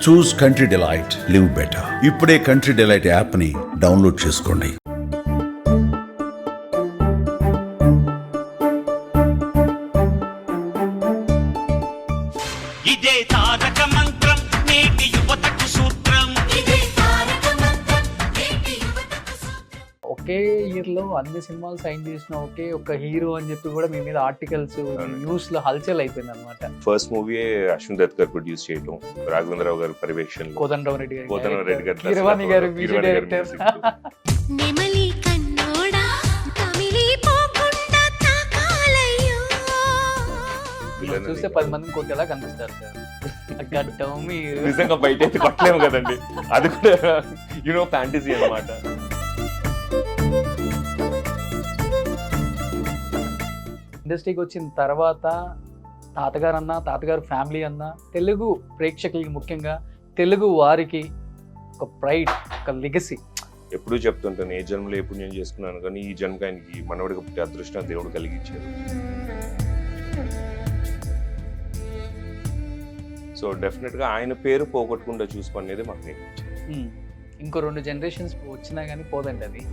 చూస్ country delight, live better. ఇప్పుడే country delight app ని download చేసుకోండి. ఇదే తారక మంత్రం నేటి యువతకు సూత్రం. ఒకే ఇయర్ లో అన్ని సినిమాలు సైన్ చేసిన ఒకే ఒక హీరో అని చెప్పి కూడా మీ మీద ఆర్టికల్స్ న్యూస్ లో హల్చల్ అయిపోయింది అనమాట. First movie Ashwini Dutt garu produce చేయడం, రాఘవేంద్రరావు గారి పర్యవేక్షణలో, కోదండరామ్ రెడ్డి గారు, కీరవాణి గారు మ్యూజిక్ డైరెక్టర్. నెమలి కన్నోడా కమిలి పోకుండా తాకాలయ్యో. చూస్తే 10 మందిని కొట్టేలా కనిపిస్తారు సార్. గడ్డం మీరు నిజంగా బయట అయితే కొట్టలేము కదండి, అది కూడా ఫ్యాంటసీ అన్నమాట. ఇండస్ట్రీకి వచ్చిన తర్వాత తాతగారు ఫ్యామిలీ అన్న, తెలుగు ప్రేక్షకులకి ముఖ్యంగా తెలుగు వారికి ఒక ప్రైడ్, ఒక లెగసీ. ఎప్పుడూ చెప్తుంటాను, ఏ జన్మలో ఎప్పుడు నేను చేసుకున్నాను కానీ ఈ జన్మకి ఆయనకి మనవడికి పుట్టే అదృష్టం దేవుడు కలిగించారు. సో డెఫినెట్గా ఆయన పేరు పోగొట్టకుండా చూసుకునేది మాకు నేర్పించారు. ఇంకో 2 జనరేషన్స్ వచ్చినా కానీ పోదండి అది.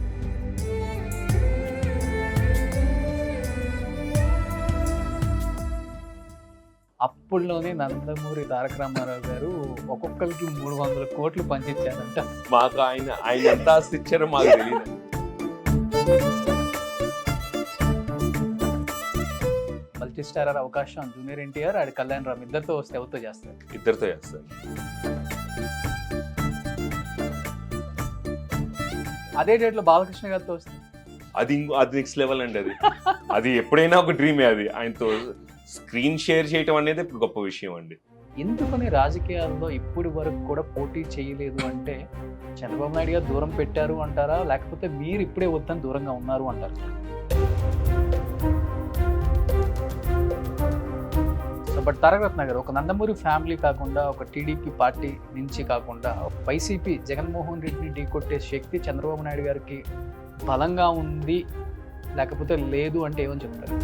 అప్పుడులోనే నందమూరి తారక రామారావు గారు ఒక్కొక్కరికి 300 కోట్లు పంచిచ్చారంట. మాకు ఆయన ఎంత ఆస్తి ఇచ్చారో మాకు తెలియదు. మల్టీ స్టారర్ అవకాశం జూనియర్ ఎన్టీఆర్ అండ్ కళ్యాణ్ రామ్ ఇద్దరితో వస్తే ఎవరితో చేస్తారు? ఇద్దరితో చేస్తారు. అదే డేట్లో బాలకృష్ణ గారితో వస్తే అది నెక్స్ట్ లెవెల్ అండి. అది ఎప్పుడైనా ఒక డ్రీమే. అది ఆయనతో స్క్రీన్ షేర్ చేయటం అనేది ఇప్పుడు గొప్ప విషయం అండి. ఎందుకని రాజకీయాల్లో ఇప్పటి వరకు కూడా పోటీ చేయలేదు అంటే చంద్రబాబు నాయుడు గారు దూరం పెట్టారు అంటారా, లేకపోతే మీరు ఇప్పుడే వద్దని దూరంగా ఉన్నారు అంటారు? సో బట్ తారక రత్న గారు ఒక నందమూరి ఫ్యామిలీ కాకుండా, ఒక టీడీపీ పార్టీ నుంచి కాకుండా వైసీపీ జగన్మోహన్ రెడ్డిని ఢీకొట్టే శక్తి చంద్రబాబు నాయుడు గారికి బలంగా ఉంది, లేకపోతే లేదు అంటే ఏమని చెప్తారు?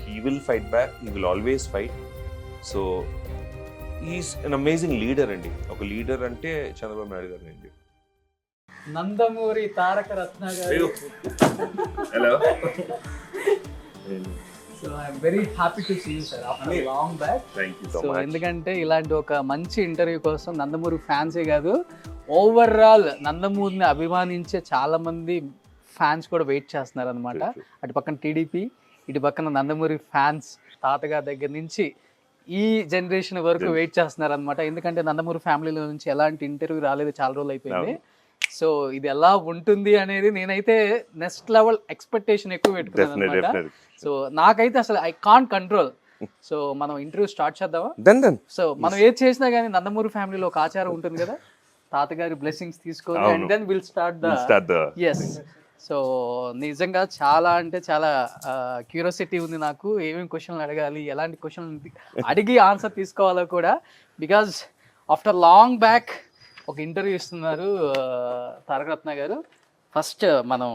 He will fight back. He will always fight. So he's an amazing leader అండి. ఒక లీడర్ అంటే చంద్రబాబు నాయుడు గారు అండి. నందమూరి తారక రత్న గారు. Hello. So I'm very happy to see you sir after long back. Thank you so so much. ఎందుకంటే ఇలాంటి ఒక మంచి ఇంటర్వ్యూ కోసం నందమూరి ఫ్యాన్సే కాదు, ఓవరాల్ నందమూరిని అభిమానించే చాలా మంది ఫ్యాన్స్ కూడా వెయిట్ చేస్తున్నారు అనమాట. అటు పక్కన టీడీపీ, ఇటు పక్కన నందమూరి ఫ్యాన్స్ తాతగారి దగ్గర నుంచి ఈ జనరేషన్ వరకు వెయిట్ చేస్తున్నారు అనమాట. ఎందుకంటే నందమూరి ఫ్యామిలీలో నుంచి ఎలాంటి ఇంటర్వ్యూ రాలేదు, చాలా రోజులు అయిపోయింది. సో ఇది ఎలా ఉంటుంది అనేది నేనైతే నెక్స్ట్ లెవెల్ ఎక్స్పెక్టేషన్ ఎక్కువ పెట్టుకున్నాను అనమాట. సో నాకైతే అసలు ఐ కాంట్ కంట్రోల్. సో మనం ఇంటర్వ్యూ స్టార్ట్ చేద్దామా? సో మనం ఏది చేసినా కానీ నందమూరి ఫ్యామిలీలో ఒక ఆచారం ఉంటుంది కదా, తాతగారి బ్లెస్సింగ్స్ తీసుకొని and then will start the ఎస్. సో నిజంగా చాలా అంటే చాలా క్యూరియాసిటీ ఉంది నాకు, ఏమేమి క్వశ్చన్లు అడగాలి, ఎలాంటి క్వశ్చన్లు అడిగి ఆన్సర్ తీసుకోవాలో కూడా. బికాజ్ ఆఫ్టర్ లాంగ్ బ్యాక్ ఒక ఇంటర్వ్యూ ఇస్తున్నారు తారక రత్న గారు. ఫస్ట్ మనం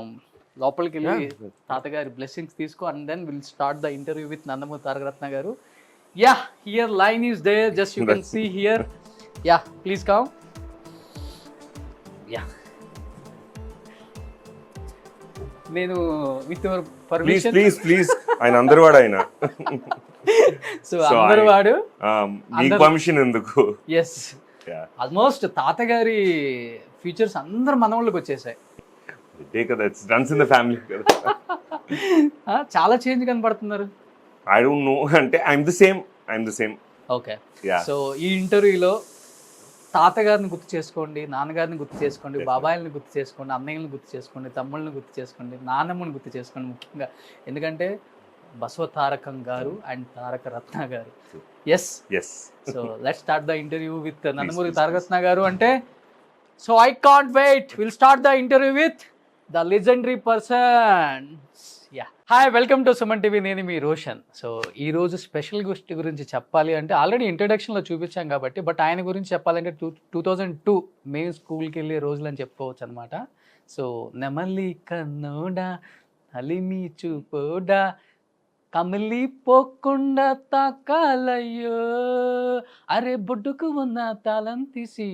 లోపలికి వెళ్ళి తాతగారి బ్లెస్సింగ్స్ తీసుకో and then will start the interview with Nandamuri Taraka Ratna garu. Yeah, here line is there, just you can see here. Yeah, please come. Yeah, నేను విత్ యువర్ పర్మిషన్. ప్లీజ్ ఆయన అందరు వాడు ఆయన. సో అందరు వాడు మీకు పర్మిషన్ ఎందుకు? ఎస్, ఆల్మోస్ట్ తాతగారి ఫీచర్స్ అందరు మన వాళ్ళకి వచ్చేసాయి. చాలా చేంజ్ కనపడుతున్నారు. ఐ డోంట్ నో, అంటే I'm the same. Okay, so ఈ ఇంటర్వ్యూలో తాతగారిని గుర్తు చేసుకోండి, నాన్నగారిని గుర్తు చేసుకోండి, బాబాయిల్ని గుర్తు చేసుకోండి, అన్నయ్యని గుర్తు చేసుకోండి, తమ్ముళ్ళని గుర్తు చేసుకోండి, నాన్నమ్మని గుర్తు చేసుకోండి ముఖ్యంగా. ఎందుకంటే బసవ తారకం గారు and Taraka Ratna garu. Yes, so let's start the interview with Nandamuri Taraka Ratna garu. అంటే so I can't wait, will start the interview with the legendary person. Yeah, hi, welcome to Suman TV. నేను మీ రోషన్. సో ఈ రోజు స్పెషల్ గెస్ట్ గురించి చెప్పాలి అంటే ఆల్రెడీ ఇంట్రడక్షన్లో చూపించాం కాబట్టి, బట్ ఆయన గురించి చెప్పాలంటే 2002 మేము స్కూల్కి వెళ్ళే రోజులు అని చెప్పుకోవచ్చు అనమాట. సో నెమలి కన్నోడా హలిమి చూపోడా కమిలిపోకుండా తాకాలయ్యో అరే బొడ్డుకు ఉన్న తాళం తీసి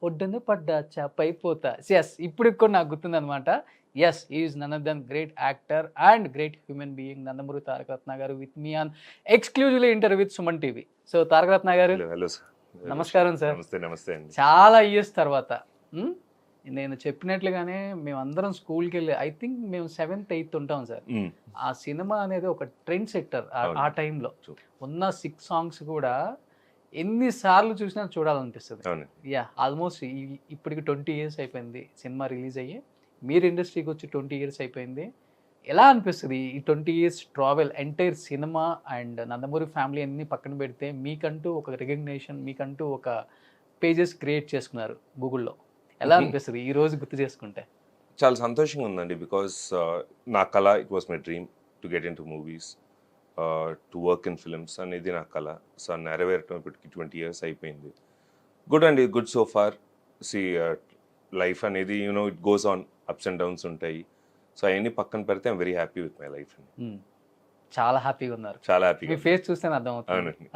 ఒడ్డున పడ్డా చాపైపోతా ఎస్ ఇప్పుడు కూడా నాకు గుర్తుందనమాట. Yes is none of them great actor and great human being Nandamuri Taraka Ratna garu with me on exclusively interview with Suman TV. So Taraka Ratna గారు హలో సార్. నమస్కారం సార్. నమస్తే అండి. చాలా ఇయర్స్ తర్వాత నేను చెప్పినట్లుగానే మేమందరం స్కూల్కి వెళ్ళి ఐ థింక్ మేము 7th 8th ఉంటాం సార్. ఆ సినిమా అనేది ఒక ట్రెండ్ సెక్టర్ ఆ టైంలో ఉన్న 6 సాంగ్స్ కూడా ఎన్నిసార్లు చూసినా చూడాలనిపిస్తుంది. యా ఆల్మోస్ట్ ఇప్పటికి 20 years అయిపోయింది సినిమా రిలీజ్ అయ్యి. మీరు ఇండస్ట్రీకి వచ్చి 20 years అయిపోయింది. ఎలా అనిపిస్తుంది ఈ 20 years travel entire cinema and Nandamuri family అన్ని పక్కన పెడితే మీకంటూ ఒక రికగ్నేషన్, మీకంటూ ఒక పేజెస్ క్రియేట్ చేసుకున్నారు గూగుల్లో. ఎలా అనిపిస్తుంది ఈ రోజు గుర్తు చేసుకుంటే? చాలా సంతోషంగా ఉందండి. బికాస్ నా కళ, it was my dream to get in to movies, to work in films అనేది నా కళ. సో నెరవేరటం ఇప్పటికి 20 years అయిపోయింది. గుడ్ అండి, good so far. See life అనేది it goes on, ups and downs ఉంటాయి. సో అవన్నీ పక్కన పెడితే I'm very happy with my life. చాలా హ్యాపీగా ఉన్నారు. చాలా హ్యాపీగా. మీ ఫేస్ చూస్తేనే అర్థం అవుతుంది.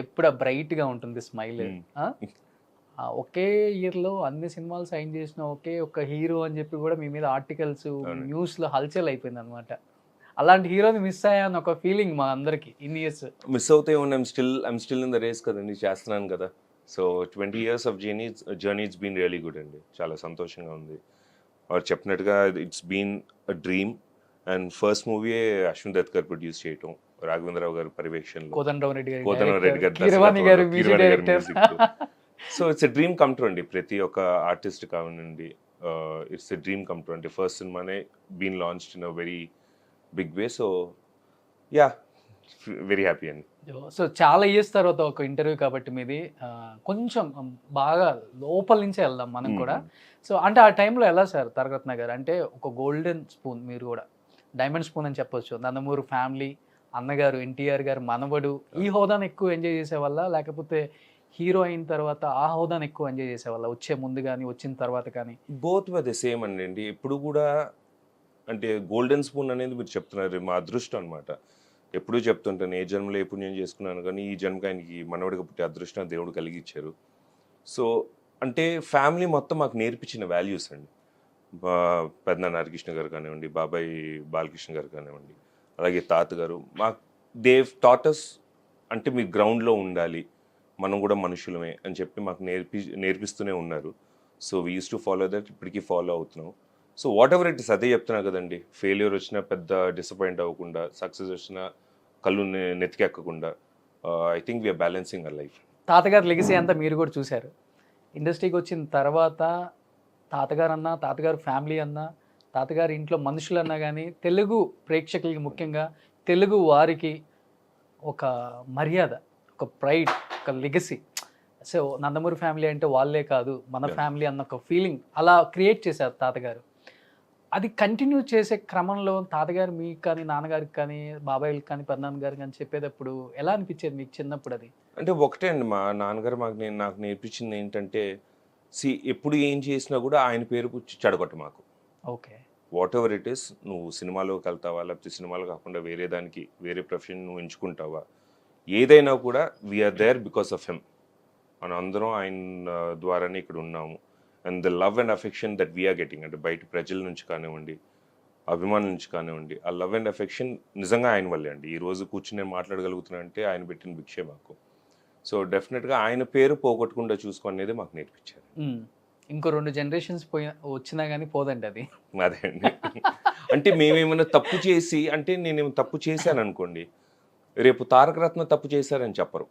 ఎప్పుడు బ్రైట్ గా ఉంటుంది స్మైల్. ఒకే ఇయర్లో అన్ని సినిమాలు సైన్ చేసిన ఒకే ఒక హీరో అని చెప్పి కూడా మీ మీద ఆర్టికల్స్ న్యూస్లో హల్చల్ అయిపోయింది అనమాట. అలాంటి హీరోని మిస్ అయ్యాను ఒక ఫీలింగ్ మా అందరికి ఇన్ని ఇయర్స్. మిస్ అవుతే I'm still in the race కదండి, చేస్తున్నాను కదా. So 20 years of journey it's been really good అండి. చాలా సంతోషంగా ఉంది. వారు చెప్పినట్టుగా it's been a dream. And first movie Ashwini Dutt garu produce చేయటం, రాఘవేంద్రరావు గారి పర్యవేక్షణలో, Kodandaram Reddy garu music. So it's a dream come true అండి. ప్రతి ఒక్క ఆర్టిస్ట్ కావనండి, it's a dream come true. అంటే ఫస్ట్ సినిమానే been launched in a very big way. So yeah, very happy అండి. సో చాలా ఇయర్స్ తర్వాత ఒక ఇంటర్వ్యూ కాబట్టి మీది కొంచెం బాగా లోపల నుంచే వెళ్దాం మనం కూడా. సో అంటే ఆ టైంలో ఎలా సార్ తారక రత్న గారు అంటే ఒక గోల్డెన్ స్పూన్, మీరు కూడా డైమండ్ స్పూన్ అని చెప్పొచ్చు. నందమూరి ఫ్యామిలీ, అన్నగారు ఎన్టీఆర్ గారు మనవడు, ఈ హోదాను ఎక్కువ ఎంజాయ్ చేసేవాళ్ళ, లేకపోతే హీరో అయిన తర్వాత ఆ హోదాను ఎక్కువ ఎంజాయ్ చేసేవాళ్ళ, వచ్చే ముందు కానీ వచ్చిన తర్వాత కానీ? బోత్ వర్ ద సేమ్ అండి. ఇప్పుడు కూడా అంటే గోల్డెన్ స్పూన్ అనేది మీరు చెప్తున్నారు, మా అదృష్టం అనమాట. ఎప్పుడూ చెప్తుంటాను, ఏ జన్మలో ఏ పుణ్యం చేసుకున్నాను కానీ ఈ జన్మకి ఆయనకి మనవడిగా పుట్టే అదృష్టం దేవుడు కలిగించారు. సో అంటే ఫ్యామిలీ మొత్తం మాకు నేర్పించిన వాల్యూస్ అండి. పెద్దనాన్న హరికృష్ణ గారు కానివ్వండి, బాబాయ్ బాలకృష్ణ గారు కానివ్వండి, అలాగే తాతగారు, మాకు దేవ్ టాటస్ అంటే మీ గ్రౌండ్లో ఉండాలి, మనం కూడా మనుషులమే అని చెప్పి మాకు నేర్పిస్తూనే ఉన్నారు. So we use to follow that, ఇప్పటికీ ఫాలో అవుతున్నాం. So what ever it is, అదే చెప్తున్నా కదండి, ఫెయిల్యూర్ వచ్చినా పెద్ద డిసప్పాయింట్ అవ్వకుండా, సక్సెస్ వచ్చినా కళ్ళు నెత్తికెక్కకుండా, I think we're balancing our life. తాతగారు లెగసీ అంతా మీరు కూడా చూశారు. ఇండస్ట్రీకి వచ్చిన తర్వాత తాతగారు అన్నా, తాతగారు ఫ్యామిలీ అన్నా, తాతగారి ఇంట్లో మనుషులన్నా కానీ తెలుగు ప్రేక్షకులకి, ముఖ్యంగా తెలుగు వారికి ఒక మర్యాద, ఒక ప్రైడ్, ఒక లెగసీ. సో నందమూరి ఫ్యామిలీ అంటే వాళ్ళే కాదు మన ఫ్యామిలీ అన్న ఒక ఫీలింగ్ అలా క్రియేట్ చేశారు తాతగారు. అది కంటిన్యూ చేసే క్రమంలో తాతగారు మీకు కానీ, నాన్నగారికి కానీ, బాబాయికి కానీ, పెద్దనాన్న గారికి కానీ చెప్పేటప్పుడు ఎలా అనిపించేది మీకు చిన్నప్పుడు? అది అంటే ఒకటే అండి, మా నాన్నగారు నాకు నేర్పించింది ఏంటంటే, ఎప్పుడు ఏం చేసినా కూడా ఆయన పేరు చెడగొట్ట మాకు. Okay, what ever it is, నువ్వు సినిమాలోకి వెళ్తావా, లేకపోతే సినిమాలు కాకుండా వేరే దానికి, వేరే ప్రొఫెషన్ నువ్వు ఎంచుకుంటావా, ఏదైనా కూడా we are there because of him. మనం అందరం ఆయన ద్వారానే ఇక్కడ ఉన్నాము. And the love and affection that we are getting, అంటే బయట ప్రజల నుంచి కానివ్వండి, అభిమానుల నుంచి కానివ్వండి, ఆ లవ్ అండ్ అఫెక్షన్ నిజంగా ఆయన వల్లే అండి. ఈ రోజు కూర్చుని నేను మాట్లాడగలుగుతున్నా అంటే ఆయన పెట్టిన భిక్షే మాకు. సో డెఫినెట్గా ఆయన పేరు పోగొట్టకుండా చూసుకునేది మాకు నేర్పించారు. ఇంకో 2 generations వచ్చినా కానీ పోదండి అది. అదే అండి. అంటే మేమేమైనా తప్పు చేసి, అంటే నేనేమో తప్పు చేశాను అనుకోండి, రేపు తారక రత్న తప్పు చేశారని చెప్పరు,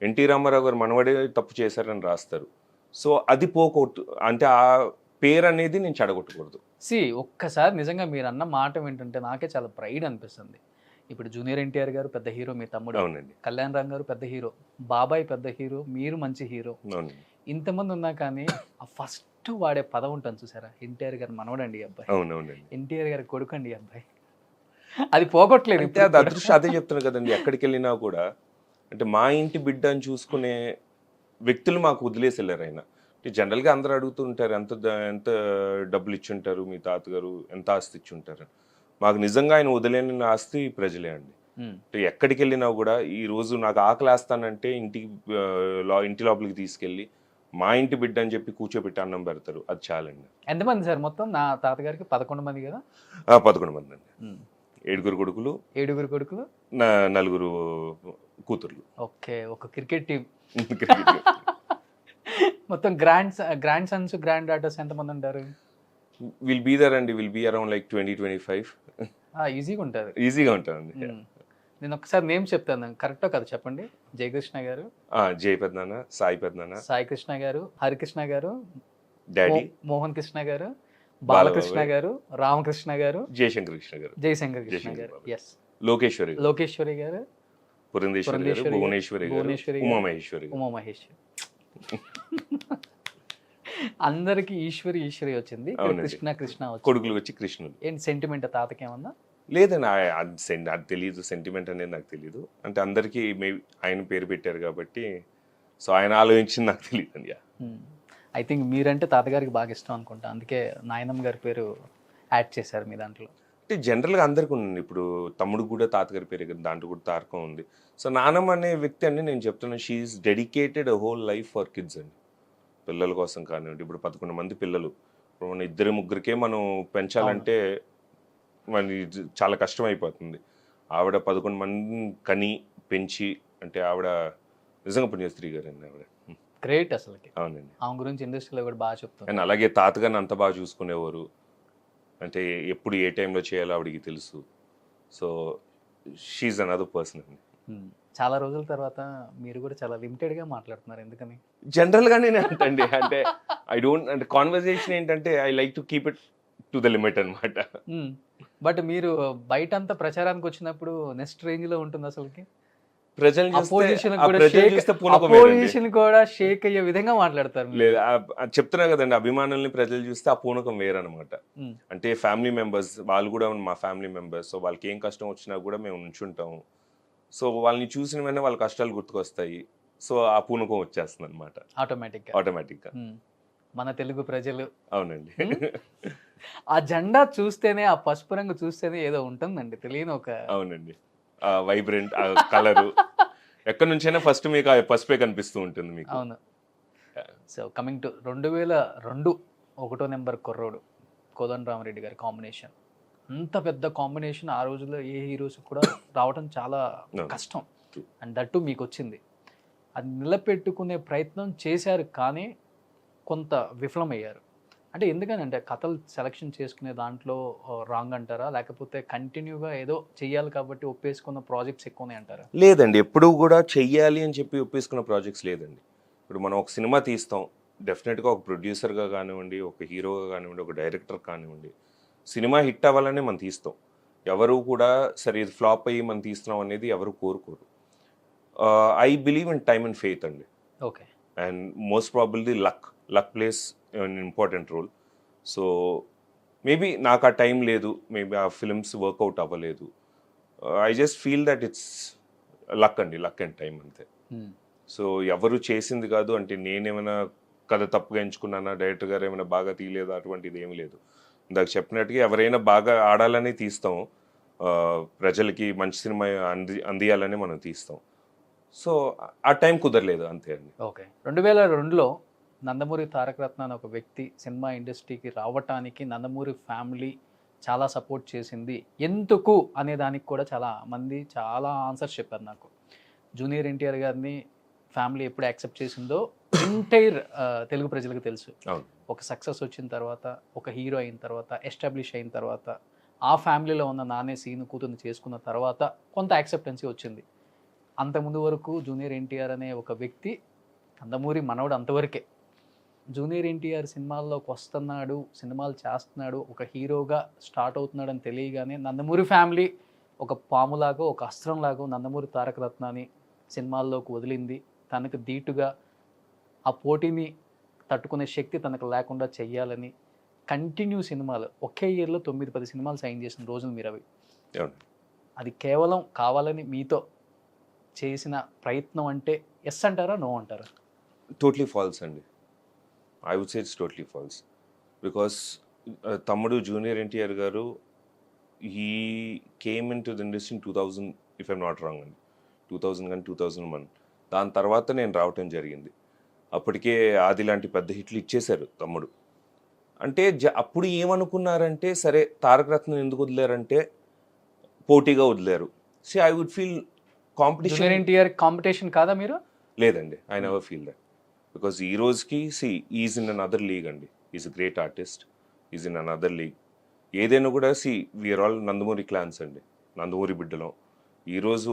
ఎన్టీ రామారావు గారు మనవడే తప్పు చేశారని రాస్తారు. సో అది పోగొట్టు, అంటే ఆ పేరు అనేది నేను చెడగొట్టకూడదు. ఒక్కసారి నిజంగా మీరు అన్న మాట ఏంటంటే నాకే చాలా ప్రైడ్ అనిపిస్తుంది. ఇప్పుడు జూనియర్ ఎన్టీఆర్ గారు పెద్ద హీరో, మీ తమ్ముడు. అవునండి. కళ్యాణ్ రామ్ గారు పెద్ద హీరో, బాబాయ్ పెద్ద హీరో, మీరు మంచి హీరో. అవునండి. ఇంతమంది ఉన్నా కానీ ఆ ఫస్ట్ వాడే పదం ఉంటుంది చూసారా, ఎన్టీఆర్ గారు మనవడండి అబ్బాయి, అవునవునండి, ఎన్టీఆర్ గారు కొడుకండి అబ్బాయి. అది పోగొట్టలేదు. అది అదృష్టం. అదే చెప్తున్నా కదండి, ఎక్కడికి వెళ్ళినా కూడా అంటే మా ఇంటి బిడ్డ అని చూసుకునే వ్యక్తులు మాకు వదిలేసి వెళ్ళారు. ఆయన జనరల్గా అందరూ అడుగుతూ ఉంటారు, ఎంత డబ్బులు ఇచ్చి ఉంటారు మీ తాతగారు, ఎంత ఆస్తి ఇచ్చి ఉంటారు. మాకు నిజంగా ఆయన వదిలేని ఆస్తి ప్రజలే అండి. అంటే ఎక్కడికి వెళ్ళినా కూడా ఈ రోజు నాకు ఆకలి వేస్తానంటే ఇంటి లోపలికి తీసుకెళ్ళి మా ఇంటి బిడ్డ అని చెప్పి కూర్చోబెట్టి అన్నం పెడతారు. అది చాలండి. ఎంతమంది సార్ మొత్తం? నా తాతగారికి 11 మంది కదా? 11 మంది అండి. 7 కొడుకులు, 7 కొడుకులు, 4 కూతుర్లు. ఓకే, ఒక క్రికెట్ టీం. మొత్తం గ్రాండ్ సన్స్, గ్రాండ్ డాటర్స్ ఎంతమంది ఉంటారు? విల్ బీ దర్ అండి, విల్ బీ అరౌండ్ లైక్ 20-25. ఈజీగా ఉంటుంది. ఈజీగా ఉంటారండి. నేను ఒకసారి నేమ్ చెప్తాను, కరెక్టో కదా చెప్పండి. జయకృష్ణ గారు, జై పెద్దనాన్న, సాయి పెద్దనాన్న, సాయి కృష్ణ గారు, హరికృష్ణ గారు, డాడీ మోహన్ కృష్ణ గారు, బాలకృష్ణ గారు, రామకృష్ణ గారు, జయశంకర్ కృష్ణ గారు, జయశంకర్ కృష్ణ గారు, ఎస్, లోకేశ్వరి గారు, పురంధేశ్వరి గారు, భువనేశ్వరి గారు, ఉమామహేశ్వరి. అందరికి ఈశ్వరి వచ్చింది, కృష్ణ వచ్చింది. కొడుకులు వచ్చి కృష్ణుడు. ఏంటి సెంటిమెంట్ తాతకి ఏమన్నా? లేదండి, అది తెలియదు. సెంటిమెంట్ అనేది నాకు తెలియదు. అంటే అందరికీ మేబీ ఆయన పేరు పెట్టారు కాబట్టి, సో ఆయన ఆలోచించింది నాకు తెలియదు అండి. ఐ థింక్ మీరంటే తాతగారికి బాగా ఇష్టం అనుకుంటా, అందుకే నాయనమ్మ గారి పేరు యాడ్ చేశారు మీ దాంట్లో. అంటే జనరల్గా అందరికీ ఉంది. ఇప్పుడు తమ్ముడు కూడా తాతగారి పేరు కదా, దాంట్లో కూడా తారకం ఉంది. సో నానమ్మ అనే వ్యక్తి అండి, నేను చెప్తున్నాను, she is dedicated whole life for kids అండి. పిల్లల కోసం కానివ్వండి. ఇప్పుడు 11 మంది పిల్లలు, ఇప్పుడు మన 2-3కే మనం పెంచాలంటే మన చాలా కష్టం అయిపోతుంది. ఆవిడ 11 మందిని కని పెంచి, అంటే ఆవిడ నిజంగా పుణ్యస్త్రీ గారు అండి. ఆవిడ గ్రేట్ అసలుకి. అవునండి. ఆమె గురించి ఇండస్ట్రీలో కూడా బాగా చెప్తాను. అండ్ అలాగే తాతగారిని అంత బాగా చూసుకునేవారు. అంటే ఎప్పుడు ఏ టైంలో చేయాలో ఆవిడికి తెలుసు. సో షీఈ్ అనదర్ పర్సన్ అండి. చాలా రోజుల తర్వాత మీరు కూడా చాలా లిమిటెడ్గా మాట్లాడుతున్నారు, ఎందుకని? జనరల్గానే అంటండి, అంటే ఐ డోంట్, అంటే కాన్వర్జేషన్ ఏంటంటే I like to keep it to the limit అనమాట. బట్ మీరు బయట అంతా ప్రచారానికి వచ్చినప్పుడు నెక్స్ట్ రేంజ్ లో ఉంటుంది అసలుకి. అపోజిషన్ కూడా షేక్ అయ్యే విధంగా మాట్లాడతారు. లేదా చెప్తున్నా కదండి, అభిమానుల్ని ప్రజలు చూస్తే ఆ పూనకం వేరనమాట. అంటే ఫ్యామిలీ మెంబర్స్, వాళ్ళు కూడా మా ఫ్యామిలీ మెంబర్స్. సో వాళ్ళకి ఏం కష్టం వచ్చినా కూడా మేము ఉంచుంటాము. సో వాళ్ళని చూసిన వెంటనే వాళ్ళ కష్టాలు గుర్తుకొస్తాయి. సో ఆ పూనకం వచ్చేస్తుంది అనమాట ఆటోమేటిక్గా. మన తెలుగు ప్రజలు. అవునండి. ఆ జెండా చూస్తేనే, ఆ పసుపు రంగు చూస్తేనే ఏదో ఉంటుందండి, తెలియని ఒక. అవునండి, వైబ్రెంట్ కలరు. ఎక్కడి నుంచైనా ఫస్ట్ మీకు ఆ పసుపే కనిపిస్తూ ఉంటుంది మీకు. అవును. సో కమింగ్ టు 2002 1వ నెంబర్ కుర్రోడు, కోదండరామరెడ్డి గారి కాంబినేషన్. అంత పెద్ద కాంబినేషన్ ఆ రోజుల్లో ఏ హీరోస్ కూడా రావడం చాలా కష్టం. అండ్ దట్టు మీకు వచ్చింది. అది నిలబెట్టుకునే ప్రయత్నం చేశారు, కానీ కొంత విఫలమయ్యారు. అంటే ఎందుకని, అంటే కథలు సెలెక్షన్ చేసుకునే దాంట్లో రాంగ్ అంటారా, లేకపోతే కంటిన్యూగా ఏదో చెయ్యాలి కాబట్టి ఒప్పేసుకున్న ప్రాజెక్ట్స్ ఎక్కువనే అంటారా? లేదండి, ఎప్పుడు కూడా చెయ్యాలి అని చెప్పి ఒప్పేసుకున్న ప్రాజెక్ట్స్ లేదండి. ఇప్పుడు మనం ఒక సినిమా తీస్తాం, డెఫినెట్గా ఒక ప్రొడ్యూసర్గా కానివ్వండి, ఒక హీరోగా కానివ్వండి, ఒక డైరెక్టర్ కానివ్వండి, సినిమా హిట్ అవ్వాలనే మనం తీస్తాం. ఎవరు కూడా సరే ఇది ఫ్లాప్ అయ్యి మనం తీస్తున్నాం అనేది ఎవరు కోరుకోరు. I believe in time and faith అండి. Okay. And most probably luck plays an important role. So maybe నాకు ఆ టైం లేదు, మేబీ ఆ ఫిల్మ్స్ వర్కౌట్ అవ్వలేదు. I just feel that it's luck అండి, లక్ అండ్ టైం అంతే. సో ఎవరు చేసింది కాదు, అంటే నేనేమైనా కథ తప్పుగా ఎంచుకున్నానా, డైరెక్టర్ గారు ఏమైనా బాగా తీయలేదు, అటువంటిది ఏమి లేదు. ఇందాక చెప్పినట్టుగా ఎవరైనా బాగా ఆడాలని తీస్తాం, ప్రజలకి మంచి సినిమా అందియాలని మనం తీస్తాం. సో ఆ టైం కుదరలేదు అంతే అండి. ఓకే. 2002లో నందమూరి తారక రత్న అనే ఒక వ్యక్తి సినిమా ఇండస్ట్రీకి రావటానికి నందమూరి ఫ్యామిలీ చాలా సపోర్ట్ చేసింది. ఎందుకు అనే దానికి కూడా చాలా మంది చాలా ఆన్సర్స్ చెప్పారు నాకు. జూనియర్ ఎన్టీఆర్ గారిని ఫ్యామిలీ ఎప్పుడు యాక్సెప్ట్ చేసిందో ఎంటైర్ తెలుగు ప్రజలకు తెలుసు. ఒక సక్సెస్ వచ్చిన తర్వాత, ఒక హీరో అయిన తర్వాత, ఎస్టాబ్లిష్ అయిన తర్వాత, ఆ ఫ్యామిలీలో ఉన్న నానే సీను కూతుర్ని చేసుకున్న తర్వాత కొంత యాక్సెప్టెన్సీ వచ్చింది. అంతకుముందు వరకు జూనియర్ ఎన్టీఆర్ అనే ఒక వ్యక్తి నందమూరి మనవడు అంతవరకే. జూనియర్ ఎన్టీఆర్ సినిమాల్లోకి వస్తున్నాడు, సినిమాలు చేస్తున్నాడు, ఒక హీరోగా స్టార్ట్ అవుతున్నాడు అని తెలియగానే నందమూరి ఫ్యామిలీ ఒక పాములాగో, ఒక అస్త్రంలాగో నందమూరి తారక రత్నాన్ని సినిమాల్లోకి వదిలింది. తనకు ధీటుగా ఆ పోటీని తట్టుకునే శక్తి తనకు లేకుండా చెయ్యాలని కంటిన్యూ సినిమాలు, ఒకే ఇయర్లో 9-10 సినిమాలు సైన్ చేసిన రోజులు మీరు అవి. అది కేవలం కావాలని మీతో చేసిన ప్రయత్నం అంటే ఎస్ అంటారా, నో అంటారా? టోటలీ ఫాల్స్ అండి. I would say it's totally false. Because తమ్ముడు జూనియర్ ఎన్టీఆర్ గారు he came in to the industry in 2000 if I'm not wrong అండి, 2000 కానీ 2001. దాని తర్వాత నేను రావటం జరిగింది. అప్పటికే ఆది లాంటి పెద్ద హిట్లు ఇచ్చేశారు తమ్ముడు. అంటే అప్పుడు ఏమనుకున్నారంటే, సరే తారక రత్నం ఎందుకు వదిలేరంటే పోటీగా వదిలేరు. I would feel competition. Junior NTR competition కాదా మీరు? లేదండి, I never feel that. Because ఈ రోజుకి is in an other league అండి. Is a great artist, is in an other league. ఏదైనా కూడా వీఆర్ ఆల్ నందమూరి క్లాన్స్ అండి, నందమూరి బిడ్డలం. ఈరోజు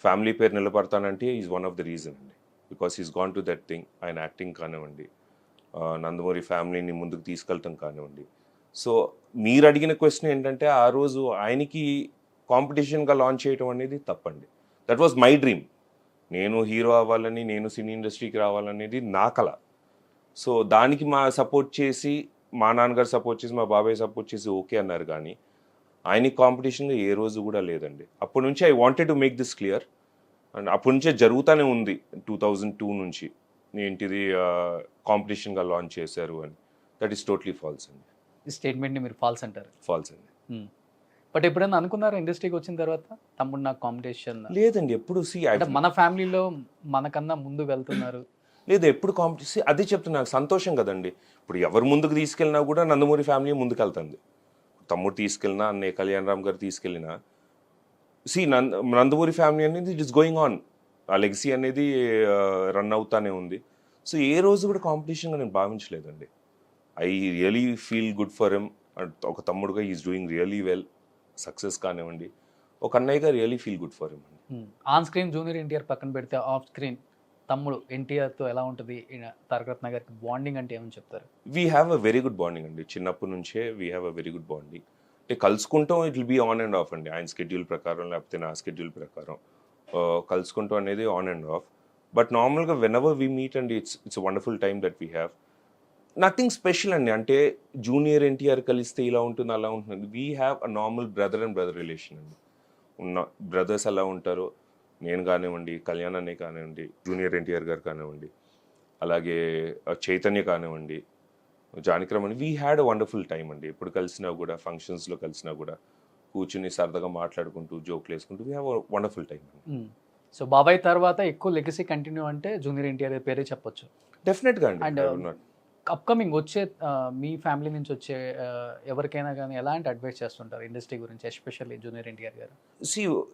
ఫ్యామిలీ పేరు నిలబడతానంటే is one of the reason అండి. Because is gone to that thing. ఆయన యాక్టింగ్ కానివ్వండి, నందమూరి ఫ్యామిలీని ముందుకు తీసుకెళ్ళటం కానివ్వండి. సో మీరు అడిగిన క్వశ్చన్ ఏంటంటే, ఆ రోజు ఆయనకి కాంపిటీషన్గా లాంచ్ చేయడం అనేది తప్పండి. That was my dream. నేను హీరో అవ్వాలని, నేను సినీ ఇండస్ట్రీకి రావాలనేది నా కళ. సో దానికి మా సపోర్ట్ చేసి, మా నాన్నగారు సపోర్ట్ చేసి, మా బాబాయ్ సపోర్ట్ చేసి ఓకే అన్నారు. కానీ ఆయనకి కాంపిటీషన్గా ఏ రోజు కూడా లేదండి. అప్పటి నుంచి I wanted to make this clear. And అప్పటి నుంచే జరుగుతూనే ఉంది 2002 నుంచి ఏంటిది కాంపిటీషన్గా లాంచ్ చేశారు అని. దట్ ఈస్ టోటలీ ఫాల్స్ అండి. ఈ స్టేట్మెంట్ని మీరు ఫాల్స్ అంటారు? ఫాల్స్ అండి. బట్ ఎప్పుడైనా అనుకున్నారా ఇండస్ట్రీకి వచ్చిన తర్వాత తమ్ముడు నాకు కాంపిటీషన్ లేదండి. ఎప్పుడు అంటే మన ఫ్యామిలీలో మనకన్నా ముందు వెళ్తున్నారు లేదు, ఎప్పుడు కాంపిటీషన్ అదే చెప్తున్నా. నాకు సంతోషం కదండి. ఇప్పుడు ఎవరు ముందుకు తీసుకెళ్ళినా కూడా నందమూరి ఫ్యామిలీ ముందుకు వెళ్తుంది. తమ్ముడు తీసుకెళ్ళినా, అన్నయ్య కళ్యాణ్ రామ్ గారు తీసుకెళ్ళినా, నందమూరి ఫ్యామిలీ అనేది ఇట్ ఇస్ గోయింగ్ ఆన్. ఆ లెగసీ అనేది రన్ అవుతానే ఉంది. సో ఏ రోజు కూడా కాంపిటీషన్గా నేను భావించలేదండి. I really feel good for him. ఒక తమ్ముడుగా is doing really well. Success కానివ్వండి, ఒక అన్నయ్యగా really feel good for him. On screen junior NTR పక్కన పెడితే, ఆఫ్ స్క్రీన్ తమ్ముడు ఎన్టీఆర్తో ఎలా ఉంటుంది? తారక రత్న గారికి బాండింగ్ అంటే ఏమని చెప్తారు? We have a very good bonding అండి. చిన్నప్పటి నుంచే we have a very good bonding. అంటే కలుసుకుంటాం, it will be on and off అండి. ఆయన స్కెడ్యూల్ ప్రకారం లేకపోతే నా స్కెడ్యూల్ ప్రకారం కలుసుకుంటాం అనేది ఆన్ అండ్ ఆఫ్. బట్ నార్మల్గా when ever we meet and it's wonderful time that we have. Nothing special అండి. అంటే జూనియర్ ఎన్టీఆర్ కలిస్తే ఇలా ఉంటుంది, అలా ఉంటుంది. We have a normal brother and brother relation అండి. ఉన్న బ్రదర్స్ ఎలా ఉంటారో, నేను కానివ్వండి, కళ్యాణ్ అన్నయ్య కానివ్వండి, జూనియర్ ఎన్టీఆర్ గారు కానివ్వండి, అలాగే చైతన్య కానివ్వండి, జానకిరామ్ అని, we had a wonderful time అండి. ఎప్పుడు కలిసినా కూడా, ఫంక్షన్స్లో కలిసినా కూడా కూర్చుని సరదాగా మాట్లాడుకుంటూ, జోక్లు వేసుకుంటూ we have a wonderful time అండి. సో బాబాయ్ తర్వాత ఎక్కువ లెగసీ కంటిన్యూ అంటే జూనియర్ ఎన్టీఆర్ పేరే చెప్పొచ్చు. డెఫినెట్గా అండి. అండ్ అప్కమింగ్ వచ్చే మీ ఫ్యామిలీ నుంచి వచ్చే ఎవరికైనా కానీ ఎలాంటి అడ్వైస్ చేస్తుంటారు ఇండస్ట్రీ గురించి, ఎస్పెషల్లీ జూనియర్ ఎన్టీఆర్ గారు?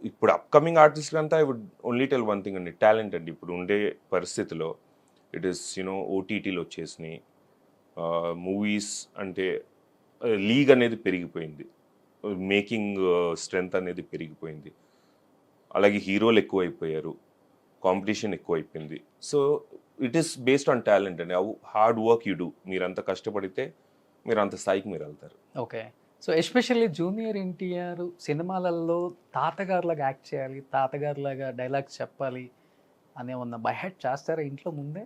ఇప్పుడు అప్కమింగ్ ఆర్టిస్ట్ అంతా I would only tell one thing అండి, టాలెంట్ అండి. ఇప్పుడు ఉండే పరిస్థితిలో ఇట్ ఈస్ ఓటీటీలు వచ్చేసినాయి, మూవీస్ అంటే లీగ్ అనేది పెరిగిపోయింది, మేకింగ్ స్ట్రెంగ్త్ అనేది పెరిగిపోయింది, అలాగే హీరోలు ఎక్కువైపోయారు, కాంపిటీషన్ ఎక్కువైపోయింది. So it is based on talent అండి. Hard work you do. మీరు అంత కష్టపడితే మీరు అంత స్థాయికి మీరు వెళ్తారు. Okay. So especially junior NTR సినిమాలలో తాతగారులాగా యాక్ట్ చేయాలి, తాతగారులాగా డైలాగ్స్ చెప్పాలి అనే ఉన్న బై హెడ్ చేస్తారా ఇంట్లో ముందే?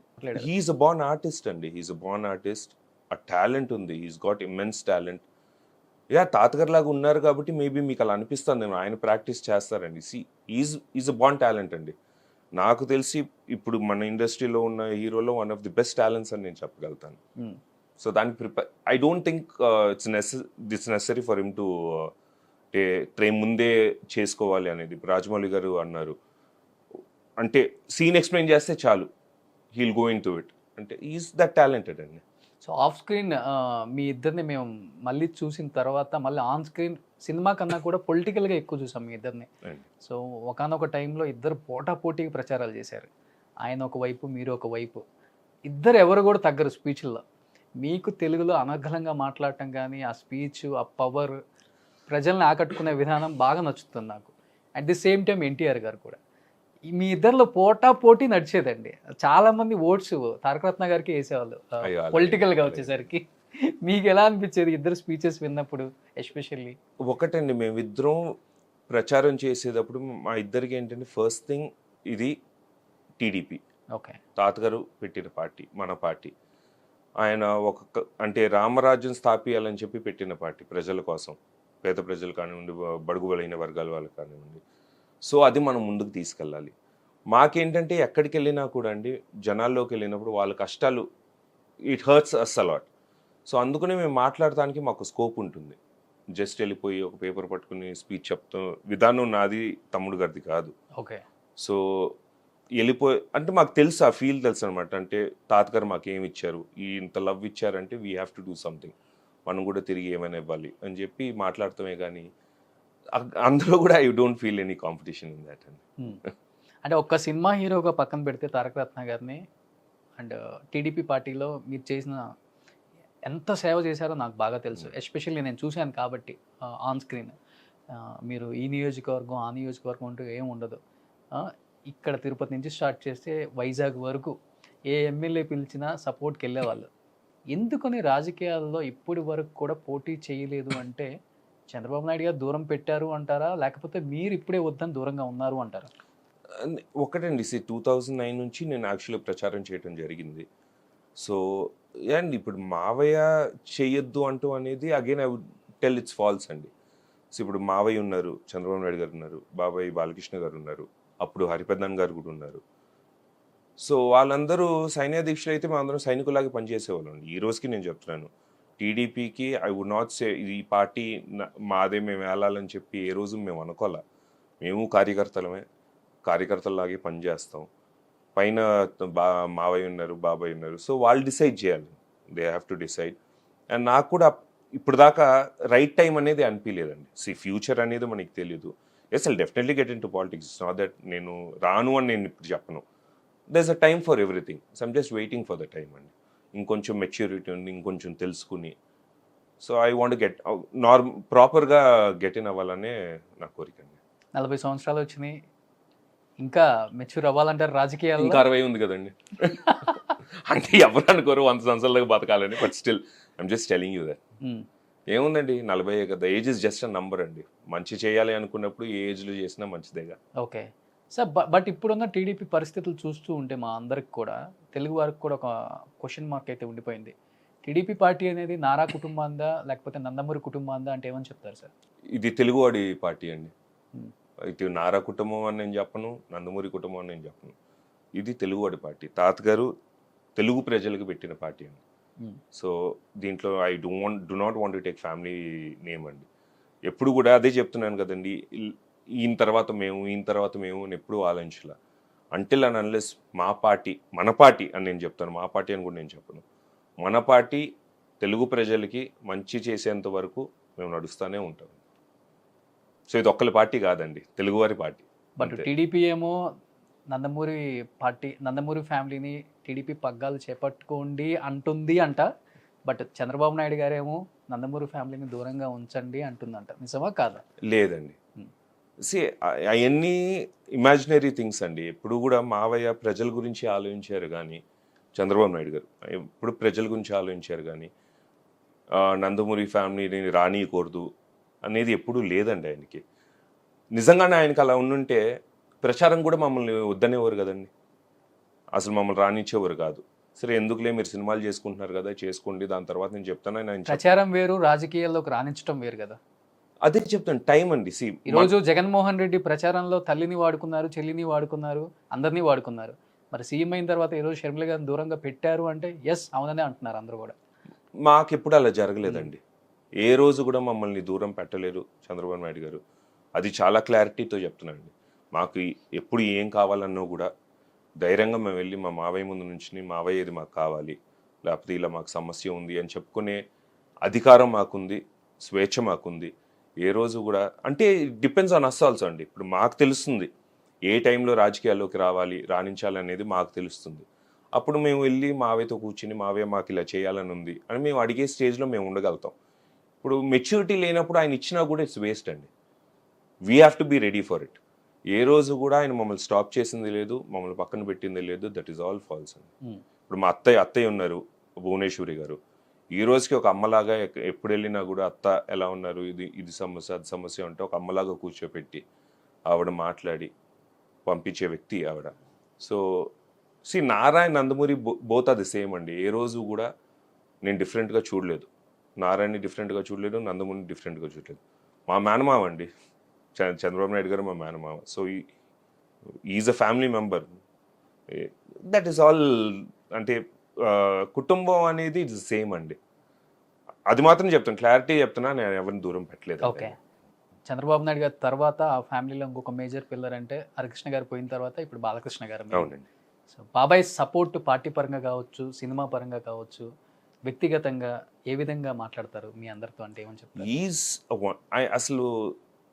హీఈస్ అ బార్న్ ఆర్టిస్ట్ అండి. హీఈస్ అ బార్న్ ఆర్టిస్ట్. ఆ టాలెంట్ ఉంది. He's got immense talent. తాతగారు లాగా ఉన్నారు కాబట్టి మేబీ మీకు అలా అనిపిస్తుంది, ఆయన ప్రాక్టీస్ చేస్తారండి. ఈజ్ అ బార్న్ టాలెంట్ అండి. నాకు తెలిసి ఇప్పుడు మన ఇండస్ట్రీలో ఉన్న హీరోలో one of the best talents అని నేను చెప్పగలుగుతాను. సో దానికి I don't think it's necessary for him to train ముందే చేసుకోవాలి అనేది. ఇప్పుడు రాజమౌళి గారు అన్నారు, అంటే సీన్ ఎక్స్ప్లెయిన్ చేస్తే చాలు, he'll go in to it. అంటే ఈజ్ దట్ టాలెంటెడ్ అండి. సో ఆఫ్ స్క్రీన్ మీ ఇద్దరిని మేము మళ్ళీ చూసిన తర్వాత మళ్ళీ ఆన్ స్క్రీన్ సినిమా కన్నా కూడా పొలిటికల్గా ఎక్కువ చూసాం మీ ఇద్దరిని. సో ఒకానొక టైంలో ఇద్దరు పోటాపోటీకి ప్రచారాలు చేశారు. ఆయన ఒకవైపు, మీరు ఒకవైపు. ఇద్దరు ఎవరు కూడా తగ్గరు స్పీచ్ల్లో. మీకు తెలుగులో అనర్గళంగా మాట్లాడటం కానీ, ఆ స్పీచ్, ఆ పవర్, ప్రజల్ని ఆకట్టుకునే విధానం బాగా నచ్చుతుంది నాకు. At the same time NTR గారు కూడా. మీ ఇద్దరిలో పోటీ నడిచేదండి. చాలా మంది ఓట్స్ తారక రత్న గారికి వేసేవాళ్ళు పొలిటికల్గా వచ్చేసరికి. మీకు ఎలా అనిపించేది ఇద్దరు స్పీచెస్ విన్నప్పుడు? ఎస్పెషల్లీ ఒకటండి, మేమిద్దరం ప్రచారం చేసేటప్పుడు మా ఇద్దరికి ఏంటంటే, ఫస్ట్ థింగ్ ఇది టీడీపీ, ఓకే, తాతగారు పెట్టిన పార్టీ, మన పార్టీ. ఆయన అంటే రామరాజ్యం స్థాపించాలని చెప్పి పెట్టిన పార్టీ, ప్రజల కోసం, పేద ప్రజలు కానివ్వండి, బడుగు బలైన వర్గాల వాళ్ళకి కానివ్వండి. సో అది మనం ముందుకు తీసుకెళ్ళాలి. మాకేంటంటే ఎక్కడికి వెళ్ళినా కూడా అండి, జనాల్లోకి వెళ్ళినప్పుడు వాళ్ళ కష్టాలు, ఇట్ హర్ట్స్ అస్ అలాట్. సో అందుకనే మేము మాట్లాడటానికి మాకు స్కోప్ ఉంటుంది. జస్ట్ వెళ్ళిపోయి ఒక పేపర్ పట్టుకుని స్పీచ్ చెప్తాం విధానం నాది తమ్ముడు గారిది కాదు. ఓకే. సో వెళ్ళిపోయి అంటే మాకు తెలుసు, ఆ ఫీల్ తెలుసు అనమాట. అంటే తాతగారు మాకు ఏమి ఇచ్చారు, ఈ ఇంత లవ్ ఇచ్చారంటే we have to do something, మనం కూడా తిరిగి ఏమైనా ఇవ్వాలి అని చెప్పి మాట్లాడతామే. కానీ అందులో కూడా I don't feel any competition in that అండి. అంటే ఒక్క సినిమా హీరోగా పక్కన పెడితే తారక రత్న గారిని అండ్ టీడీపీ పార్టీలో మీరు చేసిన ఎంత సేవ చేశారో నాకు బాగా తెలుసు. ఎస్పెషల్లీ నేను చూశాను కాబట్టి ఆన్ స్క్రీన్. మీరు ఈ నియోజకవర్గం ఆ నియోజకవర్గం అంటూ ఏం ఉండదు. ఇక్కడ తిరుపతి నుంచి స్టార్ట్ చేస్తే వైజాగ్ వరకు ఏ ఎమ్మెల్యే పిలిచినా సపోర్ట్కి వెళ్ళేవాళ్ళు. ఎందుకని రాజకీయాల్లో ఇప్పటి వరకు కూడా పోటీ చేయలేదు అంటే చంద్రబాబు నాయుడు గారు దూరం పెట్టారు అంటారా, లేకపోతే మీరు ఇప్పుడే వద్దని దూరంగా ఉన్నారు అంటారా? ఒకటండి, 2009 నుంచి నేను యాక్చువల్గా ప్రచారం చేయడం జరిగింది. సో అండ్ ఇప్పుడు మావయ్య చేయొద్దు అంటూ అనేది again I would tell it's false అండి. సో ఇప్పుడు మావయ్య ఉన్నారు, చంద్రబాబు నాయుడు గారు ఉన్నారు, బాబాయ్ బాలకృష్ణ గారు ఉన్నారు, అప్పుడు హరిప్రధాన్ గారు కూడా ఉన్నారు. సో వాళ్ళందరూ సైన్య దీక్షలు అయితే మా అందరం సైనికులాగా పనిచేసేవాళ్ళం. ఈ రోజుకి నేను చెప్తున్నాను, టీడీపీకి ఐ వుడ్ నాట్ సే ఈ పార్టీ మాదే మేము వెళ్ళాలని చెప్పి ఏ రోజు మేము అనుకోలే. మేము కార్యకర్తలాగే పనిచేస్తాం. పైన మావయ్య ఉన్నారు, బాబాయ్ ఉన్నారు. సో వాళ్ళు డిసైడ్ చేయాలి, they have to decide. And నాకు కూడా ఇప్పుడు దాకా రైట్ టైం అనేది అనిపించలేదండి. ఫ్యూచర్ అనేది మనకి తెలియదు. Yes, I definitely get into politics. It's not that నేను రాను అని నేను ఇప్పుడు చెప్పను. There is a time for everything. So I'm just waiting for the time అండి. ఇంకొంచెం మెచ్యూరిటీ ఉంది, ఇంకొంచెం తెలుసుకుని. సో ఐ వాంట్ గెట్ ప్రాపర్గా గెట్ ఇన్ అవ్వాలనే నా కోరిక అండి. 40 సంవత్సరాలు వచ్చినాయి, ఇంకా మెచ్యూర్ అవ్వాలంటారు రాజకీయాలు. ఇంకా 60 ఉంది కదండి. అంటే ఎవరు అనుకోరు 100 సంవత్సరాలకు బతకాలని. But still I'm just telling you that. ఏముందండి, 40 కదా, age is just a number అండి. మంచి చేయాలి అనుకున్నప్పుడు ఏ ఏజ్లో చేసినా మంచిదేగా. ఓకే సార్, బట్ ఇప్పుడున్న టీడీపీ పరిస్థితులు చూస్తూ ఉంటే మా అందరికి కూడా, తెలుగు వారికి కూడా ఒక క్వశ్చన్ మార్క్ అయితే ఉండిపోయింది. టీడీపీ పార్టీ అనేది నారా కుటుంబాందా లేకపోతే నందమూరి కుటుంబాందా అంటే ఏమని చెప్తారు సార్? ఇది తెలుగువాడి పార్టీ అండి. ఇటు నారా కుటుంబం అని నేను చెప్పను, నందమూరి కుటుంబం అని నేను చెప్పను. ఇది తెలుగువాడి పార్టీ. తాతగారు తెలుగు ప్రజలకు పెట్టిన పార్టీ అండి. సో దీంట్లో I do not want to take family name అండి. ఎప్పుడు కూడా అదే చెప్తున్నాను కదండి, ఈయన తర్వాత మేము అని ఎప్పుడూ ఆలోచించాల. అంటిల్ అండ్ అన్లెస్ మా పార్టీ, మన పార్టీ అని నేను చెప్తాను, మా పార్టీ అని కూడా నేను చెప్పను. మన పార్టీ తెలుగు ప్రజలకి మంచి చేసేంత వరకు మేము నడుస్తూనే ఉంటాం. సో ఇది ఒక్కరి పార్టీ కాదండి, తెలుగువారి పార్టీ. బట్ టీడీపీ ఏమో నందమూరి ఫ్యామిలీని టీడీపీ పగ్గాలు చేపట్టుకోండి అంటుంది అంట. బట్ చంద్రబాబు నాయుడు గారేమో నందమూరి ఫ్యామిలీని దూరంగా ఉంచండి అంటుందంట. నిజమా కాదా? లేదండి. అవన్నీ ఇమాజినరీ థింగ్స్ అండి. ఎప్పుడు కూడా మావయ్య ప్రజల గురించి ఆలోచించారు కానీ, చంద్రబాబు నాయుడు గారు ఎప్పుడు ప్రజల గురించి ఆలోచించారు కానీ నందమూరి ఫ్యామిలీని రానియకూడదు అనేది ఎప్పుడూ లేదండి ఆయనకి. నిజంగానే ఆయనకి అలా ఉండుంటే ప్రచారం కూడా మమ్మల్ని వద్దనేవారు కదండి, అసలు మమ్మల్ని రానిచ్చేవారు కాదు. సరే ఎందుకులే, మీరు సినిమాలు చేసుకుంటున్నారు కదా, చేసుకోండి, దాని తర్వాత నేను చెప్తాను ఆయన. ప్రచారం వేరు, రాజకీయాల్లోకి రాణించడం వేరు కదా. అదే చెప్తాను, టైం అండి. ఈరోజు జగన్మోహన్ రెడ్డి ప్రచారంలో తల్లిని వాడుకున్నారు, చెల్లిని వాడుకున్నారు, అందరినీ వాడుకున్నారు. మరి సీఎం అయిన తర్వాత ఈరోజు షర్మిల గారిని దూరంగా పెట్టారు అంటే ఎస్ అవుననే అంటున్నారు అందరూ కూడా. మాకెప్పుడు అలా జరగలేదండి. ఏ రోజు కూడా మమ్మల్ని దూరం పెట్టలేరు చంద్రబాబు నాయుడు గారు. అది చాలా క్లారిటీతో చెప్తున్నానండి. మాకు ఎప్పుడు ఏం కావాలన్నో కూడా ధైర్యంగా మేము వెళ్ళి మా మావయ్య ముందు నుంచి, మావయ్య ఇది మాకు కావాలి, లేకపోతే ఇలా మాకు సమస్య ఉంది అని చెప్పుకునే అధికారం మాకుంది, స్వేచ్ఛ మాకుంది. ఏ రోజు కూడా అంటే డిపెండ్స్ ఆన్ అస్ ఆల్సో అండి. ఇప్పుడు మాకు తెలుస్తుంది ఏ టైంలో రాజకీయాల్లోకి రాణించాలి అనేది మాకు తెలుస్తుంది. అప్పుడు మేము వెళ్ళి మావయ్యతో కూర్చుని, మావయ్య మాకు ఇలా చేయాలని ఉంది అని మేము అడిగే స్టేజ్లో మేము ఉండగలుగుతాం. ఇప్పుడు మెచ్యూరిటీ లేనప్పుడు ఆయన ఇచ్చినా కూడా ఇట్స్ వేస్ట్ అండి. We have to be ready for it. ఏ రోజు కూడా ఆయన మమ్మల్ని స్టాప్ చేసింది లేదు, మమ్మల్ని పక్కన పెట్టింది లేదు. దట్ ఈస్ ఆల్ ఫాల్స్ అండి. ఇప్పుడు మా అత్తయ్య ఉన్నారు, భువనేశ్వరి గారు. ఈ రోజుకి ఒక అమ్మలాగా ఎప్పుడు వెళ్ళినా కూడా అత్త ఎలా ఉన్నారు, ఇది సమస్య, అది సమస్య అంటే ఒక అమ్మలాగా కూర్చోపెట్టి ఆవిడ మాట్లాడి పంపించే వ్యక్తి ఆవిడ. సో నారాయణ నందమూరి బోత్ అది సేమ్ అండి. ఏ రోజు కూడా నేను డిఫరెంట్గా చూడలేదు, నారాయణని డిఫరెంట్గా చూడలేదు, నందమూరిని డిఫరెంట్గా చూడలేదు. మా మేనమావ అండి చంద్రబాబు నాయుడు గారు, మా మేనమావ. So is a family member. That is all. అంటే కుటుంబం అనేది ఇట్స్ సేమ్ అండి. అది మాత్రం చెప్తాను, క్లారిటీ చెప్తున్నా, నేను ఎవరిని దూరం పెట్టలేదు. ఓకే. చంద్రబాబు నాయుడు గారి తర్వాత ఆ ఫ్యామిలీలో ఇంకొక మేజర్ పిల్లర్ అంటే హరికృష్ణ గారు పోయిన తర్వాత ఇప్పుడు బాలకృష్ణ గారు. అవునండి. సో బాబాయ్ సపోర్ట్ పార్టీ పరంగా కావచ్చు, సినిమా పరంగా కావచ్చు, వ్యక్తిగతంగా ఏ విధంగా మాట్లాడతారు మీ అందరితో, అంటే ఏమని చెప్తారు? అసలు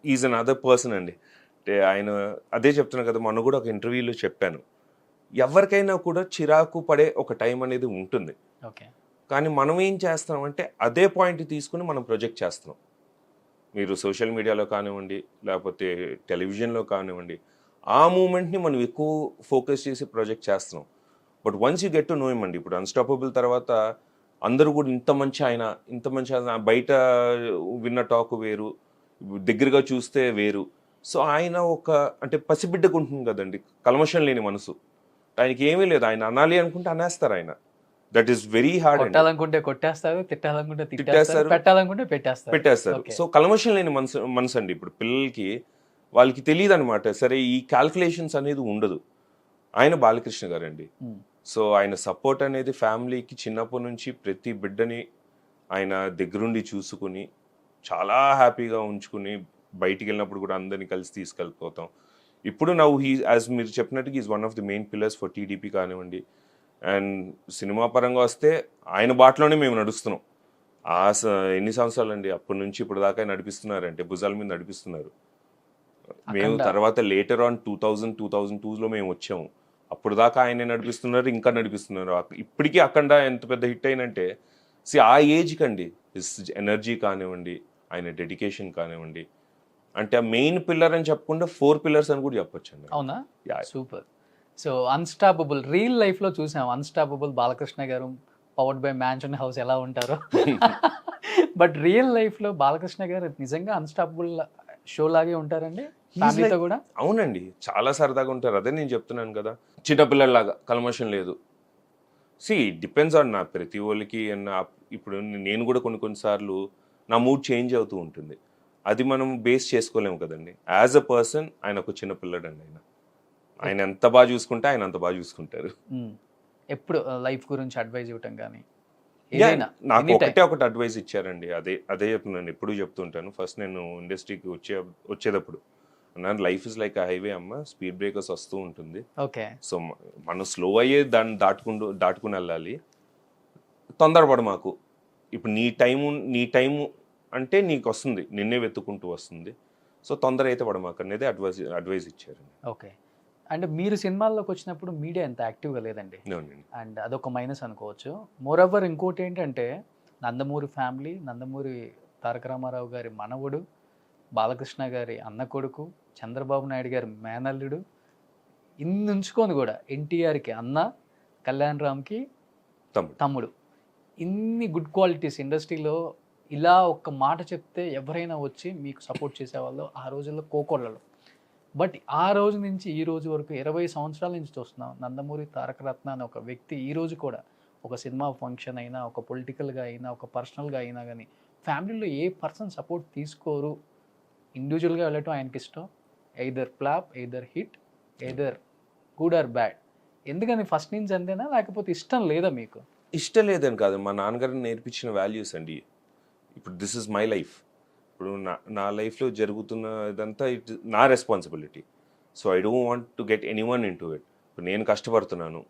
ఈజ్ అన్ అదర్ పర్సన్ అండి. అంటే ఆయన అదే చెప్తున్నా కదా, మొన్న కూడా ఒక ఇంటర్వ్యూలో చెప్పాను, ఎవరికైనా కూడా చిరాకు పడే ఒక టైం అనేది ఉంటుంది. ఓకే. కానీ మనం ఏం చేస్తాం అంటే అదే పాయింట్ తీసుకుని మనం ప్రొజెక్ట్ చేస్తున్నాం. మీరు సోషల్ మీడియాలో కానివ్వండి, లేకపోతే టెలివిజన్లో కానివ్వండి, ఆ మూమెంట్ని మనం ఎక్కువ ఫోకస్ చేసి ప్రొజెక్ట్ చేస్తున్నాం. But once you get to know him అండి, ఇప్పుడు అన్స్టాపబుల్ తర్వాత అందరూ కూడా ఇంత మంచి ఆయన బయట విన్న టాక్ వేరు, దగ్గరగా చూస్తే వేరు. సో ఆయన ఒక అంటే పసిబిడ్డకు ఉంటుంది కదండి, కల్మషం లేని మనసు. ఆయనకి ఏమీ లేదు, ఆయన అనాలి అనుకుంటే అనేస్తారు ఆయన. That is very hard. కొట్టాలనుకుంటే కొట్టేస్తారు, తిట్టాలనుకుంటే తిట్టేస్తారు, తిట్టేస్తారు, పెట్టాలనుకుంటే పెట్టేస్తారు. సో కల్మషం లేని మనసు అండి. ఇప్పుడు పిల్లలకి వాళ్ళకి తెలియదు అనమాట, సరే ఈ క్యాల్కులేషన్స్ అనేది ఉండదు. ఆయన బాలకృష్ణ గారు అండి. సో ఆయన సపోర్ట్ అనేది ఫ్యామిలీకి చిన్నప్పటి నుంచి ప్రతి బిడ్డని ఆయన దగ్గరుండి చూసుకుని చాలా హ్యాపీగా ఉంచుకుని, బయటికి వెళ్ళినప్పుడు కూడా అందరినీ కలిసి తీసుకెళ్ళిపోతాం. ఇప్పుడు యాజ్ మీరు చెప్పినట్టుగా is one of the main pillars for TDP కానివ్వండి. అండ్ సినిమా పరంగా వస్తే ఆయన బాటలోనే మేము నడుస్తున్నాం. ఎన్ని సంవత్సరాలు అండి, అప్పటి నుంచి ఇప్పుడు దాకా నడిపిస్తున్నారంటే భుజాల మీద నడిపిస్తున్నారు. మేము తర్వాత లేటర్ ఆన్ 2002లో మేము వచ్చాము, అప్పుడు దాకా ఆయనే నడిపిస్తున్నారు, ఇంకా నడిపిస్తున్నారు. ఇప్పటికీ అఖండ ఎంత పెద్ద హిట్ అయినంటే ఆ ఏజ్ కండి ఎనర్జీ కానివ్వండి, ఆయన డెడికేషన్ కానివ్వండి, అంటే ఆ మెయిన్ పిల్లర్ అని చెప్పకుండా 4 పిల్లర్స్ అని కూడా చెప్పొచ్చు అండి. అవునా? Super. So unstoppable real life లో చూసాం, అన్స్టాపబుల్ బాలకృష్ణ గారు పవర్డ్ బై మ్యాన్షన్ హౌస్ ఎలా ఉంటారో. బట్ రియల్ లైఫ్ లో బాలకృష్ణ గారు నిజంగా అన్స్టాపబుల్ షో లాగే ఉంటారండి ఫ్యామిలీతో కూడా? అవునండి, చాలా సరదాగా ఉంటారు. అదే నేను చెప్తున్నాను కదా, చిన్నపిల్లలాగా కల్మషం లేదు. డిపెండ్స్ ఆన్ నా ప్రతి వాళ్ళకి. ఇప్పుడు నేను కూడా కొన్నిసార్లు నా మూడ్ చేంజ్ అవుతూ ఉంటుంది, అది మనం బేస్ చేసుకోలేము కదండి. యాజ్ అ పర్సన్ ఆయన ఒక చిన్నపిల్లడు అండి. ఆయన ఎంత బాగా చూసుకుంటే ఆయన అంత బాగా చూసుకుంటారు. ఎప్పుడు లైఫ్ గురించి అడ్వైజ్ ఇవ్వటం కానీ నాకు ఒకటి అడ్వైజ్ ఇచ్చారండి, అదే చెప్తున్నాను, ఎప్పుడు చెప్తుంటాను. ఫస్ట్ నేను ఇండస్ట్రీకి వచ్చేటప్పుడు అన్నాను, life is like a highway అమ్మ, స్పీడ్ బ్రేకర్స్ వస్తూ ఉంటుంది. ఓకే. సో మనం స్లో అయ్యే దాన్ని దాటుకుని వెళ్ళాలి, తొందరపడు మాకు. ఇప్పుడు నీ టైము అంటే నీకు వస్తుంది, నిన్నే వెతుక్కుంటూ వస్తుంది. సో తొందర అయితే పడమాకు అనేది అడ్వైజ్ ఇచ్చారు. ఓకే. అండ్ మీరు సినిమాల్లోకి వచ్చినప్పుడు మీడియా ఎంత యాక్టివ్గా లేదండి, అవునండి. అండ్ అదొక మైనస్ అనుకోవచ్చు. మోరవర్ ఇంకోటి ఏంటంటే నందమూరి ఫ్యామిలీ, నందమూరి తారక రామారావు గారి మనవడు, బాలకృష్ణ గారి అన్న కొడుకు, చంద్రబాబు నాయుడు గారి మేనల్లుడు, ఇన్ని ఉంచుకొని కూడా ఎన్టీఆర్కి అన్న, కళ్యాణ్ రామ్కి తమ్ముడు, ఇన్ని గుడ్ క్వాలిటీస్ ఇండస్ట్రీలో ఇలా ఒక్క మాట చెప్తే ఎవరైనా వచ్చి మీకు సపోర్ట్ చేసేవాళ్ళు ఆ రోజుల్లో కోకొళ్ళలో. బట్ ఆ రోజు నుంచి ఈ రోజు వరకు 20 సంవత్సరాల నుంచి చూస్తున్నాం నందమూరి తారక రత్న అనే ఒక వ్యక్తి ఈ రోజు కూడా ఒక సినిమా ఫంక్షన్ అయినా, ఒక పొలిటికల్గా అయినా, ఒక పర్సనల్గా అయినా కానీ ఫ్యామిలీలో ఏ పర్సన్ సపోర్ట్ తీసుకోరు, ఇండివిజువల్గా వెళ్ళటం ఆయనకి ఇష్టం. Either flop, either hit, either good or bad. ఎందుకని ఫస్ట్ నుంచి అంతేనా, లేకపోతే ఇష్టం లేదా మీకు? ఇష్టం లేదని కాదు, మా నాన్నగారిని నేర్పించిన వాల్యూస్ అండి. ఇప్పుడు దిస్ ఇస్ మై లైఫ్, ఇప్పుడు నా లైఫ్లో జరుగుతున్న ఇదంతా నా responsibility. So I don't want to get anyone in to it. ఇప్పుడు నేను కష్టపడుతున్నాను,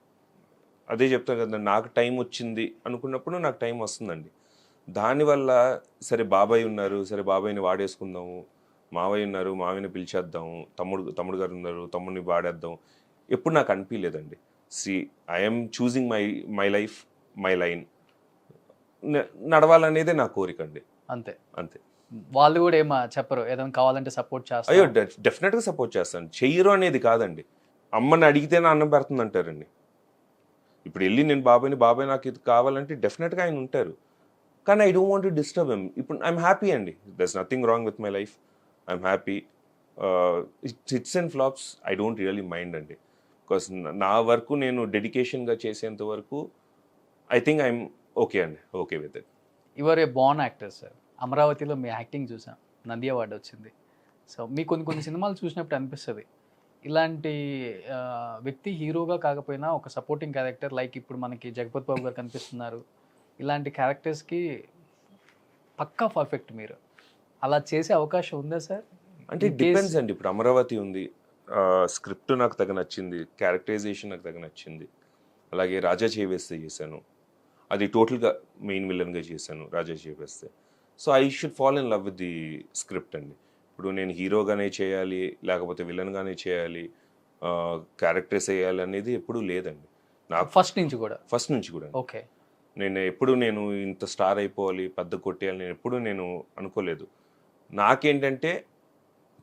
అదే చెప్తాను కదా, నాకు టైం వచ్చింది అనుకున్నప్పుడు నాకు టైం వస్తుందండి. దానివల్ల సరే బాబాయ్ ఉన్నారు, సరే బాబాయ్ని వాడేసుకుందాము, మావయ్య ఉన్నారు, మావయ్యని పిలిచేద్దాము, తమ్ముడు గారు ఉన్నారు, తమ్ముడిని వాడేద్దాం, ఎప్పుడు నాకు అనిపించలేదండి. I'm choosing my life, my line నడవాలనేదే నా కోరిక అండి. అంతే. వాళ్ళు కూడా ఏమా చెప్పరు, ఏదైనా కావాలంటే సపోర్ట్ చేస్తారు? అయ్యో డెఫినెట్గా సపోర్ట్ చేస్తాను. చెయ్యరు అనేది కాదండి, అమ్మని అడిగితేనే అన్నం పెడుతుంది అంటారండి. ఇప్పుడు వెళ్ళి నేను బాబాయ్ నాకు ఇది కావాలంటే డెఫినెట్గా ఆయన ఉంటారు, కానీ I don't want to disturb him. ఇప్పుడు ఐఎమ్ హ్యాపీ అండి, దర్స్ nothing wrong with my life, I'm happy. Hits and flops I don't really mind అండి, బికాస్ నా వరకు నేను డెడికేషన్గా చేసేంత వరకు ఐ థింక్ ఐఎమ్ ఓకే అండి, okay with it. Your A born actor sir. అమరావతిలో మీ యాక్టింగ్ చూసాం, నంది అవార్డు వచ్చింది. సో మీ కొన్ని సినిమాలు చూసినప్పుడు అనిపిస్తుంది ఇలాంటి వ్యక్తి హీరోగా కాకపోయినా ఒక సపోర్టింగ్ క్యారెక్టర్, లైక్ ఇప్పుడు మనకి జగపతి బాబు గారు కనిపిస్తున్నారు, ఇలాంటి క్యారెక్టర్స్కి పక్కా పర్ఫెక్ట్ మీరు. అలా చేసే అవకాశం ఉందా సార్? అంటే డిపెండ్స్ అండి. ఇప్పుడు అమరావతి ఉంది, స్క్రిప్ట్ నాకు తగ్గ నచ్చింది, క్యారెక్టరైజేషన్ నాకు తగ్గ నచ్చింది. అలాగే రాజా చేవేస్తే చేశాను, అది టోటల్గా మెయిన్ విలన్గా చేశాను Raja Chevesthe. So I should fall in love with the script అండి. ఇప్పుడు నేను హీరోగానే చేయాలి లేకపోతే విలన్గానే చేయాలి, క్యారెక్టర్స్ వేయాలి అనేది ఎప్పుడూ లేదండి నాకు. ఫస్ట్ నుంచి కూడా. ఓకే. నేను ఇంత స్టార్ అయిపోవాలి, పెద్ద కొట్టేయాలి నేను ఎప్పుడు అనుకోలేదు. నాకేంటంటే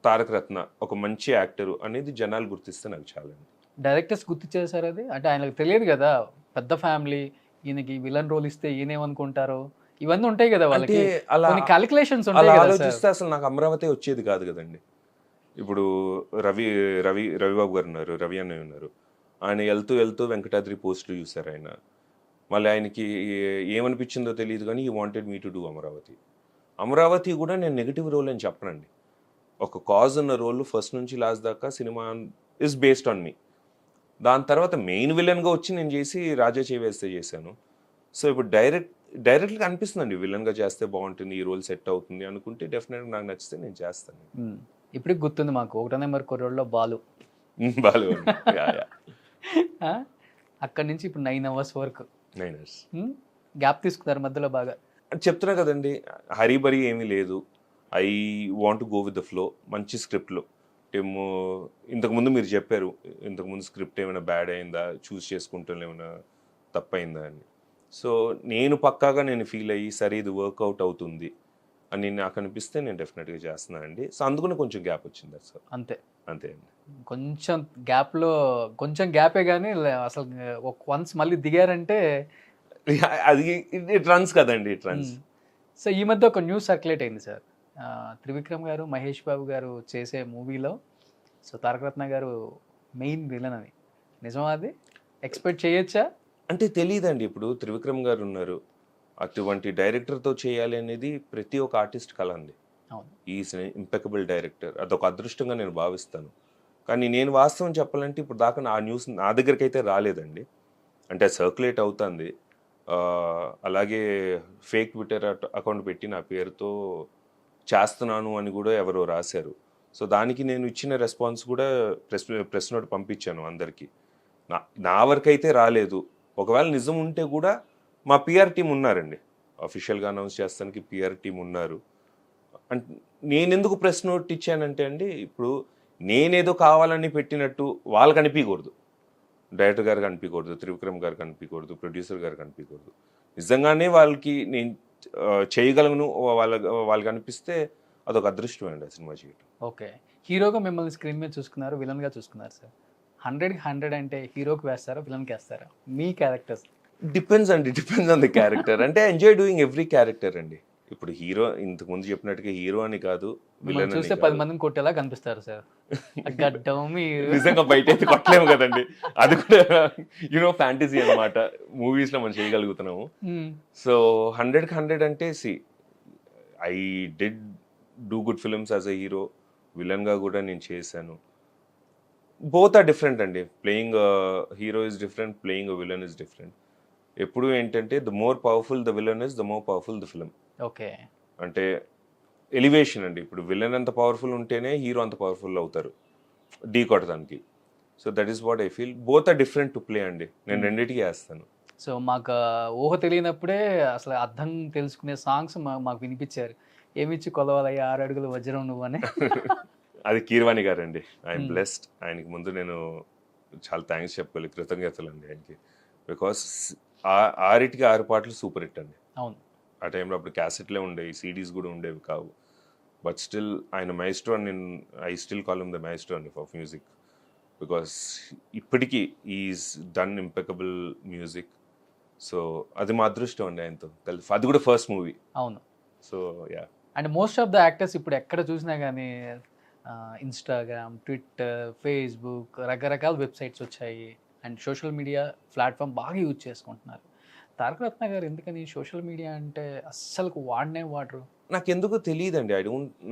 తారక రత్న ఒక మంచి యాక్టర్ అనేది జనాలు గుర్తిస్తే నాకు చాలా. డైరెక్టర్స్ గుర్తు చేశారు అది, అంటే ఆయనకు తెలియదు కదా, పెద్ద ఫ్యామిలీ, ఈయనకి విలన్ రోల్ ఇస్తే ఈయనేమనుకుంటారో ఇవన్నీ ఉంటాయి కదా వాళ్ళకి, అలా క్యాలిక్యులేషన్స్ అలా ఉంటాయి కదా ఆలోచిస్తే అసలు నాకు అమరావతి వచ్చేది కాదు కదండి. ఇప్పుడు రవిబాబు గారు ఉన్నారు, రవి అన్నయ్య ఉన్నారు, ఆయన వెళ్తూ వెంకటాద్రి పోస్టులు చూశారు ఆయన. మళ్ళీ ఆయనకి ఏమనిపించిందో తెలియదు కానీ ఈ wanted me to do Amaravati కూడా నేను నెగిటివ్ రోల్ అని చెప్పనండి. ఒక కాజ్ ఉన్న రోల్ ఫస్ట్ నుంచి లాస్ట్ దాకా cinema is based on me. దాని తర్వాత మెయిన్ విలన్గా వచ్చి నేను చేసి రాజా చేవేస్తే చేశాను. సో ఇప్పుడు డైరెక్ట్గా అనిపిస్తుందండి విలన్గా చేస్తే బాగుంటుంది, ఈ రోల్ సెట్ అవుతుంది అనుకుంటే డెఫినెట్గా నాకు నచ్చితే నేను చేస్తాను. ఇప్పుడు గుర్తుంది మాకు 1వ నెంబర్ కుర్రోడ్లో బాలు. అక్కడి నుంచి ఇప్పుడు 9 hours వరకు 9 hours గ్యాప్ తీసుకున్నారు మధ్యలో బాగా. చెప్తున్నా కదండి, హరీబరీ ఏమీ లేదు. I want go with the flow. మంచి స్క్రిప్ట్లో ఏమో ఇంతకుముందు మీరు చెప్పారు, ఇంతకుముందు స్క్రిప్ట్ ఏమైనా బ్యాడ్ అయిందా, చూస్ చేసుకుంటాం ఏమైనా తప్పైందా అని. సో నేను పక్కాగా ఫీల్ అయ్యి సరే ఇది వర్కౌట్ అవుతుంది అని నాకు అనిపిస్తే నేను డెఫినెట్గా చేస్తున్నాను అండి. సో అందుకని కొంచెం గ్యాప్ వచ్చింది సార్. అంతే అండి. కొంచెం గ్యాపే కానీ అసలు వన్స్ మళ్ళీ దిగారంటే అది ఇట్ రన్స్ కదండి, ఇట్ రన్స్. సో ఈ మధ్య ఒక న్యూస్ సర్క్యులేట్ అయింది సార్, త్రివిక్రమ్ గారు మహేష్ బాబు గారు చేసే మూవీలో సో తారక రత్న గారు మెయిన్ విలన్ అని. నిజమా అది? ఎక్స్పెక్ట్ చేయొచ్చా? అంటే తెలియదండి. ఇప్పుడు త్రివిక్రమ్ గారు ఉన్నారు, అటువంటి డైరెక్టర్తో చేయాలి అనేది ప్రతి ఒక్క ఆర్టిస్ట్ కళ అండి. ఈజ్ ఇంపెకబుల్ డైరెక్టర్, అదొక అదృష్టంగా నేను భావిస్తాను. కానీ నేను వాస్తవం చెప్పాలంటే ఇప్పుడు దాకా ఆ న్యూస్ నా దగ్గరికి అయితే రాలేదండి. అంటే సర్క్యులేట్ అవుతుంది. అలాగే ఫేక్ ట్విట్టర్ అకౌంట్ పెట్టి నా పేరుతో చేస్తున్నాను అని కూడా ఎవరో రాశారు. సో దానికి నేను ఇచ్చిన రెస్పాన్స్ కూడా ప్రెస్ నోట్ పంపించాను అందరికీ. నా వరకు అయితే రాలేదు. ఒకవేళ నిజం ఉంటే కూడా మా పిఆర్ టీం ఉన్నారండి, అఫీషియల్గా అనౌన్స్ చేస్తానికి పిఆర్ టీం ఉన్నారు. అంటే నేను ఎందుకు ప్రెస్ నోట్ ఇచ్చానంటే అండి, ఇప్పుడు నేనేదో కావాలని పెట్టినట్టు వాళ్ళకి అనిపించకూడదు, డైరెక్టర్ గారికి అనిపించకూడదు, త్రివిక్రమ్ గారికి అనిపించకూడదు, ప్రొడ్యూసర్ గారికి అనిపించకూడదు. నిజంగానే వాళ్ళకి నేను చేయగలను వాళ్ళకి అనిపిస్తే అదొక అదృష్టం అండి ఆ సినిమా చేయటం. ఓకే. హీరోగా మిమ్మల్ని స్క్రీన్ మీద చూసుకున్నారు, విలన్గా చూసుకున్నారు సార్. 100కి 100 అంటే హీరోకి వేస్తారా, విలన్కి వేస్తారా? మీ characters depends on the character. అంటే ఎంజాయ్ డూయింగ్ ఎవ్రీ క్యారెక్టర్ అండి. ఇప్పుడు హీరో ఇంతకు ముందు చెప్పినట్టుగా హీరో అని కాదు, విలన్ చూస్తే 10 మందిని కొట్టేలా కనిపిస్తారు సార్. నిజంగా బయట అయితే కొట్టలేము కదండి, అది కూడా ఫ్యాంటసీ అనమాట. మూవీస్ లో మనం చేయగలుగుతున్నాము. సో 100కి 100 అంటే I did do good films as a hero, villain గా కూడా నేను చేశాను. బోత్ ఆర్ డిఫరెంట్ అండి. Playing hero is different, playing villain is different. ఎప్పుడు ఏంటంటే the more powerful the villain is, the more powerful the film. Okay. అంటే elevation అండి. ఇప్పుడు విలన్ అంత పవర్ఫుల్ ఉంటేనే హీరో అంత పవర్ఫుల్ అవుతారు ఢీ కొట్టడానికి. So that is what I feel. Both are different to play అండి. నేను రెండింటికి వేస్తాను. సో మాకు ఊహ తెలియనప్పుడే అసలు అర్థం తెలుసుకునే సాంగ్స్ మాకు వినిపించారు. ఏమిచ్చి కొలవాలయ్యా 6 అడుగుల వజ్రం నువ్వు అని. అది కీరవాణి గారు అండి. I'm blessed. ఆయనకి ముందు నేను చాలా థ్యాంక్స్ చెప్పాలి, కృతజ్ఞతలు అండి ఆయనకి. బికాస్ 6 పాటలు సూపర్ హిట్ అండి. అవును. ఆ టైంలో అప్పుడు క్యాసెట్లే ఉండేవి, సిడీస్ కూడా ఉండేవి కావు. బట్ స్టిల్ ఆయన మైస్ట్రో అని I still call him the Maestro అండి ఆఫ్ మ్యూజిక్. బికాస్ ఇప్పటికీ is done impeccable music. So అది మా అదృష్టం అండి ఆయనతో కలిసి. అది కూడా ఫస్ట్ మూవీ. అవును. So yeah. And most of the actors ఇప్పుడు ఎక్కడ చూసినా కానీ ఇన్స్టాగ్రామ్, ట్విట్టర్, ఫేస్బుక్, రకరకాల వెబ్సైట్స్ వచ్చాయి. అండ్ సోషల్ మీడియా ప్లాట్ఫామ్ బాగా యూజ్ చేసుకుంటున్నారు. తారక రత్న గారు ఎందుకని సోషల్ మీడియా అంటే అస్సలు వాడరు? నాకు ఎందుకో తెలియదండి.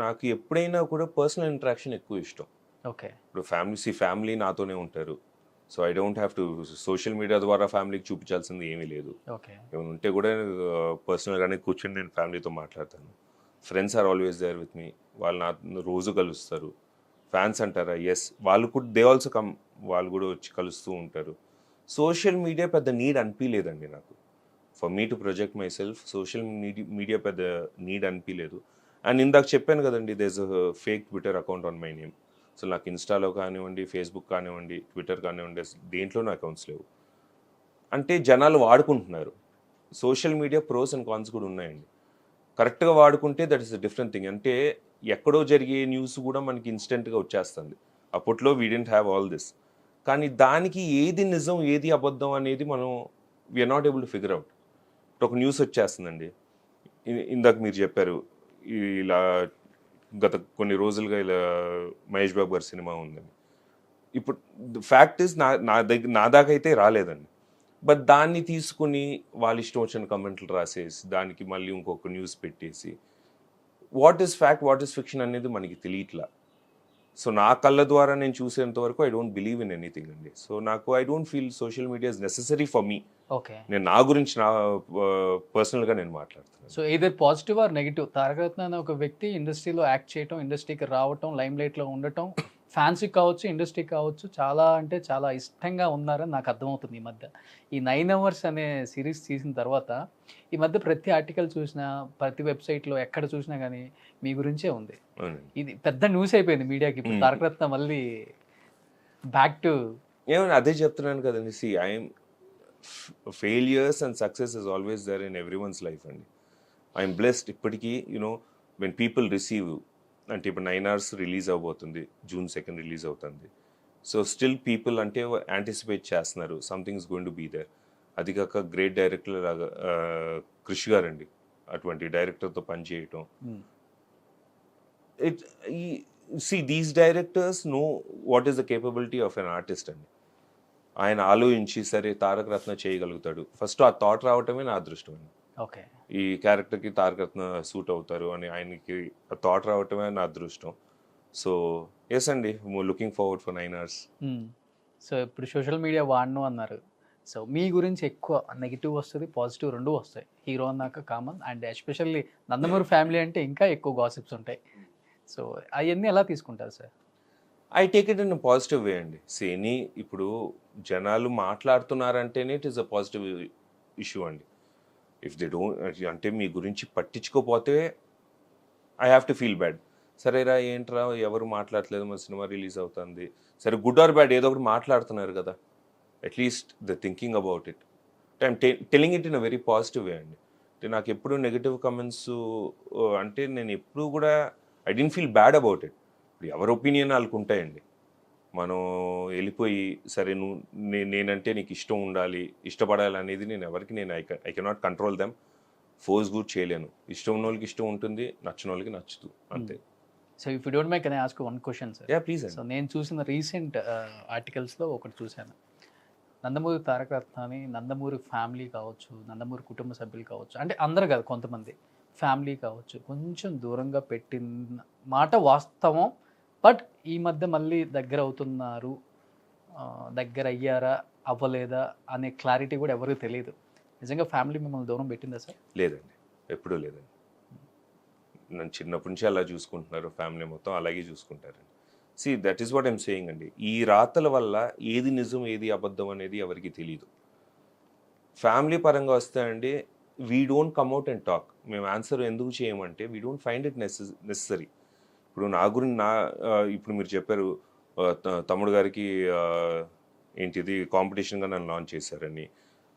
నాకు ఎప్పుడైనా కూడా పర్సనల్ ఇంటరాక్షన్ ఎక్కువ ఇష్టం. ఓకే. ఇప్పుడు ఫ్యామిలీ నాతోనే ఉంటారు. So I don't have to social media ద్వారా ఫ్యామిలీకి చూపించాల్సింది ఏమీ లేదు. ఓకే. ఏమైనా ఉంటే కూడా పర్సనల్గానే కూర్చొని నేను ఫ్యామిలీతో మాట్లాడతాను. Friends are always there with me. వాళ్ళు నా రోజు కలుస్తారు. ఫ్యాన్స్ అంటారా, ఎస్, వాళ్ళు కూడా దే ఆల్సో కమ్, వాళ్ళు కూడా వచ్చి కలుస్తూ ఉంటారు. సోషల్ మీడియా పెద్ద నీడ్ అనిపించలేదండి నాకు. For me to project myself social media పెద్ద నీడ్ అనిపించలేదు. అండ్ ఇందాక చెప్పాను కదండి, these fake Twitter account on my name. So నాకు ఇన్స్టాలో కానివ్వండి, ఫేస్బుక్ కానివ్వండి, ట్విట్టర్ కానివ్వండి, దేంట్లోనూ అకౌంట్స్ లేవు. అంటే జనాలు వాడుకుంటున్నారు. Social media pros and cons కూడా ఉన్నాయండి. కరెక్ట్గా వాడుకుంటే that is a different thing. అంటే ఎక్కడో జరిగే న్యూస్ కూడా మనకి ఇన్స్టెంట్గా వచ్చేస్తుంది. అప్పట్లో we didn't have all this. కానీ దానికి ఏది నిజం ఏది అబద్ధం అనేది మనం we are not able to figure out. ఒక న్యూస్ వచ్చేస్తుందండి, ఇందాక మీరు చెప్పారు ఇలా గత కొన్ని రోజులుగా ఇలా మహేష్ బాబు గారి సినిమా ఉందని. ఇప్పుడు ఫ్యాక్ట్ ఇస్ నా దాకా అయితే రాలేదండి. బట్ దాన్ని తీసుకుని వాళ్ళ ఇష్టం వచ్చిన కమెంట్లు రాసేసి దానికి మళ్ళీ ఇంకొక న్యూస్ పెట్టేసి what is fact what is fiction అనేది మనకి తెలియట్లా. సో నా కళ్ళ ద్వారా నేను చూసేంత వరకు I don't believe in anything అండి. సో నాకు I don't feel social media is necessary for me. Okay. నేను నా గురించి నా పర్సనల్గా నేను మాట్లాడుతున్నాను. So either positive or negative, Taraka Ratna అనే ఒక వ్యక్తి ఇండస్ట్రీలో యాక్ట్ చేయటం, ఇండస్ట్రీకి రావటం, లైమ్ లైట్లో ఉండటం, ఫ్యాన్స్కి కావచ్చు, ఇండస్ట్రీకి కావచ్చు, చాలా అంటే చాలా ఇష్టంగా ఉన్నారని నాకు అర్థమవుతుంది. ఈ మధ్య ఈ 9 hours అనే సిరీస్ తీసిన తర్వాత ఈ మధ్య ప్రతి ఆర్టికల్ చూసినా, ప్రతి వెబ్సైట్లో ఎక్కడ చూసినా కానీ మీ గురించే ఉంది. అవునండి. ఇది పెద్ద న్యూస్ అయిపోయింది మీడియాకి. ఇప్పుడు తారక రత్న మళ్ళీ బ్యాక్ టు ఏమన్నా అదే చెప్తున్నాను కదండి. See I'm failures and success is always there in everyone's life అండి. ఐఎమ్ బ్లెస్డ్ ఇప్పటికీ. యునో వెన్ పీపుల్ రిసీవ్, అంటే ఇప్పుడు 9 hours రిలీజ్ అవబోతుంది, June 2 రిలీజ్ అవుతుంది. సో స్టిల్ పీపుల్ అంటే యాంటిసిపేట్ చేస్తున్నారు something is going to be there. అది కాక గ్రేట్ డైరెక్టర్ లాగా క్రిష్ గారండి, అటువంటి డైరెక్టర్తో పనిచేయటం. These directors know what is the capability of an artist అండి. ఆయన ఆలోచించి సరే తారక రత్న చేయగలుగుతాడు, ఫస్ట్ ఆ థాట్ రావటమే నా అదృష్టం అండి. ఓకే. ఈ క్యారెక్టర్కి తారక రత్న సూట్ అవుతారు అని ఆయనకి ఆ థాట్ రావటమే నా అదృష్టం. సో ఎస్ అండి, looking forward for 9 hours. So ఇప్పుడు సోషల్ మీడియా వాడను అన్నారు. సో మీ గురించి ఎక్కువ నెగిటివ్ వస్తుంది, పాజిటివ్ రెండు వస్తాయి. హీరో అన్నాక common, and especially Nandamuri family అంటే ఇంకా ఎక్కువ గాసిప్స్ ఉంటాయి. సో అవన్నీ ఎలా తీసుకుంటారు sir? I take it in positive way అండి. సేని ఇప్పుడు జనాలు మాట్లాడుతున్నారంటేనే it is a positive issue అండి. ఇఫ్ దే డోంట్, అంటే మీ గురించి పట్టించుకోపోతే I have to feel bad. సరేరా ఏంట్రా ఎవరు మాట్లాడలేదు, మన సినిమా రిలీజ్ అవుతుంది, సరే గుడ్ ఆర్ బ్యాడ్ ఏదో ఒకటి మాట్లాడుతున్నారు కదా, at least the thinking about it. I'm telling it in a very positive way అండి. అంటే నాకు ఎప్పుడు నెగిటివ్ కమెంట్స్ అంటే నేను ఎప్పుడు కూడా I don't feel bad about it. ఇప్పుడు ఎవరి ఒపీనియన్ వాళ్ళకు ఉంటాయండి. మనం వెళ్ళిపోయి సరే నేనంటే నీకు ఇష్టం ఉండాలి, ఇష్టపడాలి అనేది నేను ఎవరికి I cannot control them, force కూడా చేయలేను. ఇష్టం ఉన్న వాళ్ళకి ఇష్టం ఉంటుంది, నచ్చిన వాళ్ళకి నచ్చుతూ, అంతే. So if you don't mind can I ask one question sir? Yeah please. So నేను చూసిన రీసెంట్ ఆర్టికల్స్లో ఒకటి చూశాను. నందమూరి తారక రత్నాని నందమూరి ఫ్యామిలీ కావచ్చు, నందమూరి కుటుంబ సభ్యులు కావచ్చు, అంటే అందరు కాదు కొంతమంది ఫ్యామిలీ కావచ్చు, కొంచెం దూరంగా పెట్టిన మాట వాస్తవం. బట్ ఈ మధ్య మళ్ళీ దగ్గర అవుతున్నారు, దగ్గర అయ్యారా అవ్వలేదా అనే క్లారిటీ కూడా ఎవరికి తెలియదు. నిజంగా ఫ్యామిలీ మిమ్మల్ని దూరం పెట్టిందా సార్? లేదండి, ఎప్పుడూ లేదండి. నన్ను చిన్నప్పటి నుంచి అలా చూసుకుంటున్నారు, ఫ్యామిలీ మొత్తం అలాగే చూసుకుంటారండి. See that is what I'm saying అండి. ఈ రాతల వల్ల ఏది నిజం ఏది అబద్ధం అనేది ఎవరికి తెలియదు. ఫ్యామిలీ పరంగా వస్తే అండి, we don't come out and talk. మేము ఆన్సర్ ఎందుకు చేయమంటే we don't find it necessary. ఇప్పుడు నా గురించి ఇప్పుడు మీరు చెప్పారు తమ్ముడు గారికి ఏంటిది కాంపిటీషన్గా నన్ను లాంచ్ చేశారని,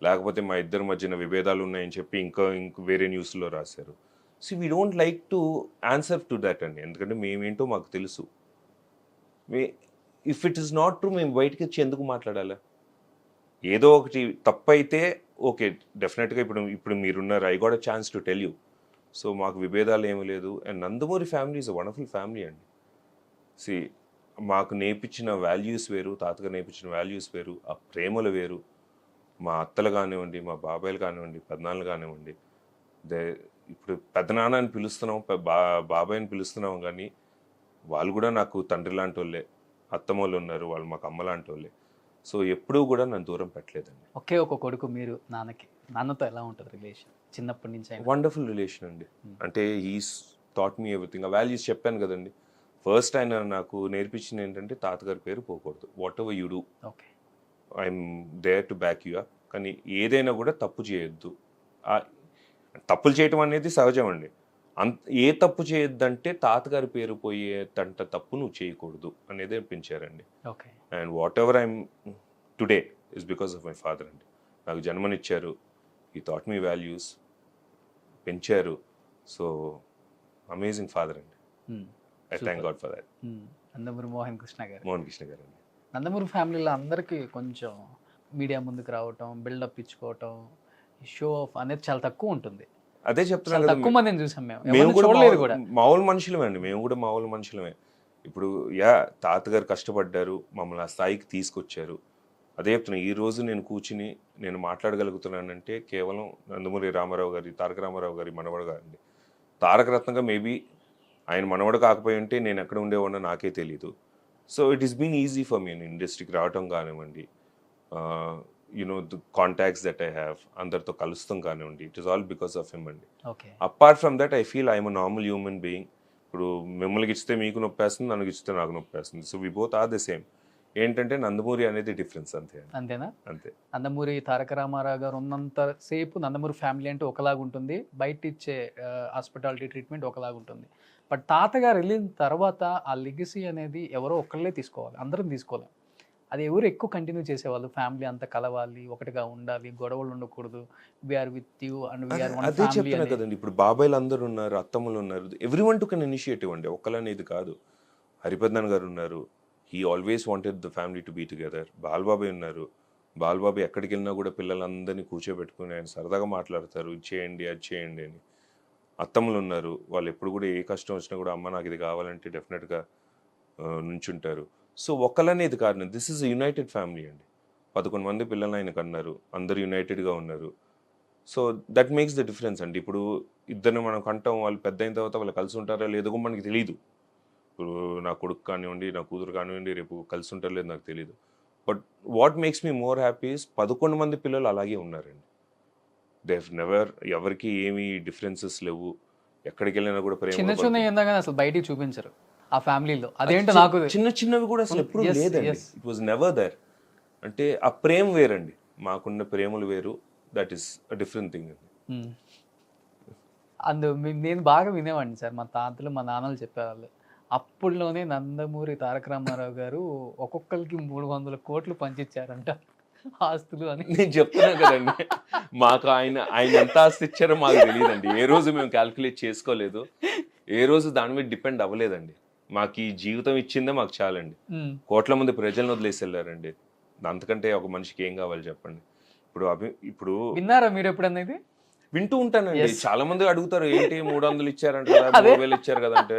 లేకపోతే మా ఇద్దరి మధ్యన విభేదాలు ఉన్నాయని చెప్పి ఇంక వేరే న్యూస్లో రాశారు. So we don't like to answer to that అండి. ఎందుకంటే మేమేంటో మాకు తెలుసు. If it is not true మేము బయటకి వచ్చి ఎందుకు మాట్లాడాలి? ఏదో ఒకటి తప్పైతే ఓకే, డెఫినెట్గా ఇప్పుడు మీరున్నారు, I got a chance to tell you. So మాకు విభేదాలు ఏమీ లేదు. And Nandamuri family is a wonderful family అండి. సి మాకు నేర్పించిన వాల్యూస్ వేరు, తాతగా నేర్పించిన వాల్యూస్ వేరు, ఆ ప్రేమలు వేరు. మా అత్తలు కానివ్వండి, మా బాబాయిలు కానివ్వండి, పెద్దనాన్నలు కానివ్వండి, ఇప్పుడు పెద్దనాన్న అని పిలుస్తున్నాం, బాబాయ్ని పిలుస్తున్నాం, కానీ వాళ్ళు కూడా నాకు తండ్రి లాంటి వాళ్ళే. అత్తమ్మలు ఉన్నారు, వాళ్ళు మాకు అమ్మ లాంటి వాళ్ళే. సో ఎప్పుడూ కూడా నన్ను దూరం పెట్టలేదండి. ఒకే ఒక కొడుకు మీరు నాన్నకి. నాన్నతో ఎలా ఉంటుంది రిలేషన్ చిన్నప్పటి నుంచి అయినా? వండర్ఫుల్ రిలేషన్ అండి. అంటే హీస్ థాట్ మీ ఎవ్రీథింగ్. ఆ వాల్యూస్ చెప్పాను కదండి. ఫస్ట్ ఆయన నాకు నేర్పించింది ఏంటంటే తాతగారి పేరు పోకూడదు. Whatever you do okay. I'm there to back you up. కానీ ఏదైనా కూడా తప్పు చేయొద్దు. తప్పులు చేయటం అనేది సహజం అండి. ఏ తప్పు చేయొద్దంటే తాతగారి పేరు పోయేటంట తప్పు నువ్వు చేయకూడదు అనేది పెంచారండి. Okay. And whatever I'm today is because of my father అండి. నాకు జన్మనిచ్చారు, ఈ థాట్ మీ వాల్యూస్ పెంచారు. సో అమేజింగ్ ఫాదర్ అండి. I thank God for that. Nandamuri Mohan Krishna గారు. మోహన్ కృష్ణ గారు అండి. నందమూరి ఫ్యామిలీలో అందరికీ కొంచెం మీడియా ముందుకు రావటం, బిల్డప్ ఇచ్చుకోవటం, షో ఆఫ్ అనేది చాలా తక్కువ ఉంటుంది. అదే చాలా చెప్తున్నాను తక్కువ కదా, మందిని చూసాం మేము. మేము ఎవరిని కూడా చూడలేదు కూడా. మామూలు మనుషులమే అండి. మేము కూడా మామూలు మనుషులమే. ఇప్పుడు తాతగారు కష్టపడ్డారు, మమ్మల్ని ఆ స్థాయికి తీసుకొచ్చారు. అదే చెప్తున్నా, ఈ రోజు నేను కూర్చుని నేను మాట్లాడగలుగుతున్నానంటే కేవలం నందమూరి రామారావు గారి, తారక రామారావు గారి మనవడు గారండి. తారక రత్నంగా మేబీ ఆయన మనవడు కాకపోయి ఉంటే నేను ఎక్కడ ఉండేవాడినో నాకే తెలీదు. So it is been easy for me ఇండస్ట్రీకి రావటం కానివ్వండి, you know the contacts that I have, అందరితో కలుస్తాం కానివ్వండి, it is all because of him అండి. Okay. Apart from that I feel I'm a normal human being. ఇప్పుడు మిమ్మల్ని ఇచ్చితే మీకు నొప్పేస్తుంది, నన్ను ఇచ్చితే నాకు నొప్పేస్తుంది. So we both are the same. ఏంటంటే నందమూరి అనేది డిఫరెన్స్ అంతే. అంతేనా? అంతే. నందమూరి తారక రామారావు గారు ఉన్నంత సేపు నందమూరి ఫ్యామిలీ అంటే ఒకలాగా ఉంటుంది, బయట ఇచ్చే హాస్పిటాలిటీ ట్రీట్మెంట్ ఒకలాగా ఉంటుంది. బట్ తాతగారు వెళ్ళిన తర్వాత ఆ లెగసీ అనేది ఎవరో ఒకళ్ళే తీసుకోవాలి, అందరం తీసుకోవాలి. అది ఎవరు ఎక్కువ కంటిన్యూ చేసేవాళ్ళు? ఫ్యామిలీ అంతా కలవాలి, ఒకటిగా ఉండాలి, గొడవలు ఉండకూడదు, we are with you and we are one అదే ఫ్యామిలీ చెప్తున్నా కదండి. ఇప్పుడు బాబాయ్లు అందరూ ఉన్నారు, అత్తమ్మలు ఉన్నారు, ఎవ్రీవన్ టుక్ అన్ ఇనిషియేటివ్ అండి. ఒక్కలనేది కాదు. హరిపద్మన్ గారు ఉన్నారు, he always wanted the family to be together. బాలబాబాయ్ ఉన్నారు, బాలబాబాయ్ ఎక్కడికి వెళ్ళినా కూడా పిల్లలందరినీ కూర్చోబెట్టుకుని ఆయన సరదాగా మాట్లాడతారు, ఇది చేయండి అది చేయండి అని. అత్తమ్మలు ఉన్నారు, వాళ్ళు ఎప్పుడు కూడా ఏ కష్టం వచ్చినా కూడా అమ్మ నాకు ఇది కావాలంటే డెఫినెట్గా నుంచుంటారు. సో ఒక్కలనేది కారణం, దిస్ ఈజ్ యునైటెడ్ ఫ్యామిలీ అండి. 11 మంది పిల్లలు ఆయన కన్నారు, అందరు యునైటెడ్గా ఉన్నారు. So that makes the difference అండి. ఇప్పుడు ఇద్దరిని మనం కంటాం, వాళ్ళు పెద్ద అయిన తర్వాత వాళ్ళు కలిసి ఉంటారా లేదో మనకి తెలియదు. ఇప్పుడు నా కొడుకు కానివ్వండి, నా కూతురు కానివ్వండి, రేపు కలిసి ఉంటారో లేదు నాకు తెలియదు. But what makes me more happy is 11 మంది పిల్లలు అలాగే ఉన్నారండి. దేవ్ నెవర్, ఎవరికి ఏమి డిఫరెన్సెస్ లేవు. ఎక్కడికి వెళ్ళినా కూడా చిన్న చిన్న ఏందాగానే అసలు బయటికి చూపించరు ఆ ఫ్యామిలీలో. అదేంటో నాకు చిన్న చిన్నవి కూడా అసలు ఎప్పుడు లేదండి. It was never there. అంటే ఆ ప్రేమ వేరండి, మాకున్న ప్రేమలు వేరు. That is a different thing అండి. నేను బాగా వినేవాడిని సార్, మా తాతలు మా నాన్నలు చెప్పేవాళ్ళు. అప్పుడులోనే నందమూరి తారక రామారావు గారు ఒక్కొక్కరికి 300 కోట్లు పంచిచ్చారంట ఆస్తులు అని. నేను చెప్తున్నా కదండి, మాకు ఆయన ఎంత ఆస్తి ఇచ్చారో మాకు తెలియదండి. ఏ రోజు మేము క్యాల్కులేట్ చేసుకోలేదు, ఏ రోజు దాని మీద డిపెండ్ అవ్వలేదండి. మాకు ఈ జీవితం ఇచ్చిందే మాకు చాలండి. కోట్ల మంది ప్రజలను వదిలేసి వెళ్ళారండి. అంతకంటే ఒక మనిషికి ఏం కావాలి చెప్పండి. ఇప్పుడు విన్నారా మీరు ఎప్పుడన్నా ఇది? వింటూ ఉంటానండి. చాలా మంది అడుగుతారు, ఏంటి 300 ఇచ్చారంట కదా, 3000 ఇచ్చారు కదా అంటే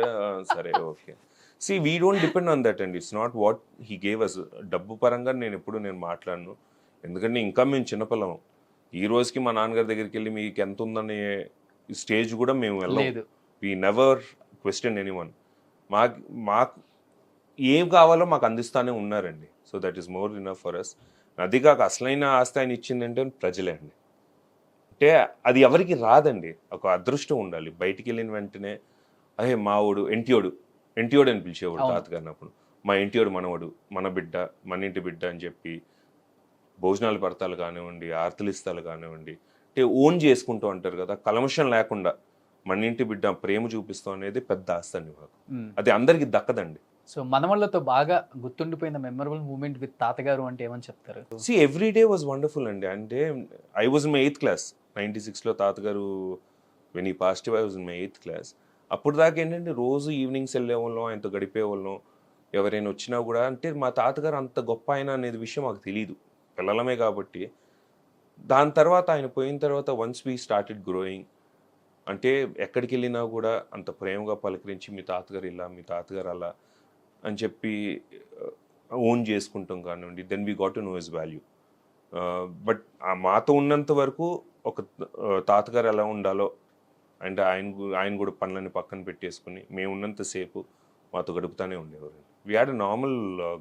సరే okay. See we don't depend on that అండి. It's not what he gave us. డబ్బు పరంగా నేను మాట్లాడను, ఎందుకంటే ఇంకా మేము చిన్నపిల్లము. ఈ రోజుకి మా నాన్నగారి దగ్గరికి వెళ్ళి మీకు ఎంత ఉందనే స్టేజ్ కూడా మేము వెళ్ళలేదు. We never question anyone. మాకు ఏం కావాలో మాకు అందిస్తానే ఉన్నారండి. So that is more enough for us. అది కాక అసలైన ఆస్తి ఆయన ఇచ్చిందంటే ప్రజలే అండి. అంటే అది ఎవరికి రాదండి, ఒక అదృష్టం ఉండాలి. బయటికి వెళ్ళిన వెంటనే అదే మావుడు ఎంటియోడు అని పిలిచేవాడు తాతగారిని. అప్పుడు మా ఎంటియోడు మనవడు, మన బిడ్డ, మన ఇంటి బిడ్డ అని చెప్పి భోజనాలు పడతాలు కానివ్వండి, ఆర్తలిస్తాలు కానివ్వండి, అంటే ఓన్ చేసుకుంటూ అంటారు కదా, కల్మషం లేకుండా మన ఇంటి బిడ్డ ప్రేమ చూపిస్తాం అనేది పెద్ద ఆస్తి అండి మాకు. అది అందరికి దక్కదండి. సో మనవాళ్ళతో బాగా గుర్తుండిపోయిన మెమరబుల్ మూమెంట్ విత్ తాతగారు అంటే ఏమని చెప్తారు? See every day was wonderful అండి. అంటే I was in my 8th class 96లో తాతగారు వెన్ ఈ positive I was in my 8th class. అప్పుడు దాకా ఏంటంటే రోజు ఈవినింగ్స్ వెళ్ళేవాళ్ళం, ఆయనతో గడిపేవాళ్ళం. ఎవరైనా వచ్చినా కూడా అంటే మా తాతగారు అంత గొప్ప ఆయన అనేది విషయం మాకు తెలియదు, పిల్లలమే కాబట్టి. దాని తర్వాత ఆయన పోయిన తర్వాత వన్స్ వీ స్టార్టెడ్ గ్రోయింగ్, అంటే ఎక్కడికి వెళ్ళినా కూడా అంత ప్రేమగా పలకరించి మీ తాతగారు ఇలా, మీ తాతగారు అలా అని చెప్పి ఓన్ చేసుకుంటాం కానివ్వండి. Then we got to know his value. But మాతో ఉన్నంత వరకు ఒక తాతగారు ఎలా ఉండాలో, అండ్ ఆయన కూడా పనులని పక్కన పెట్టేసుకుని మేము ఉన్నంతసేపు మాతో గడుపుతానే ఉండేవారు. We had a normal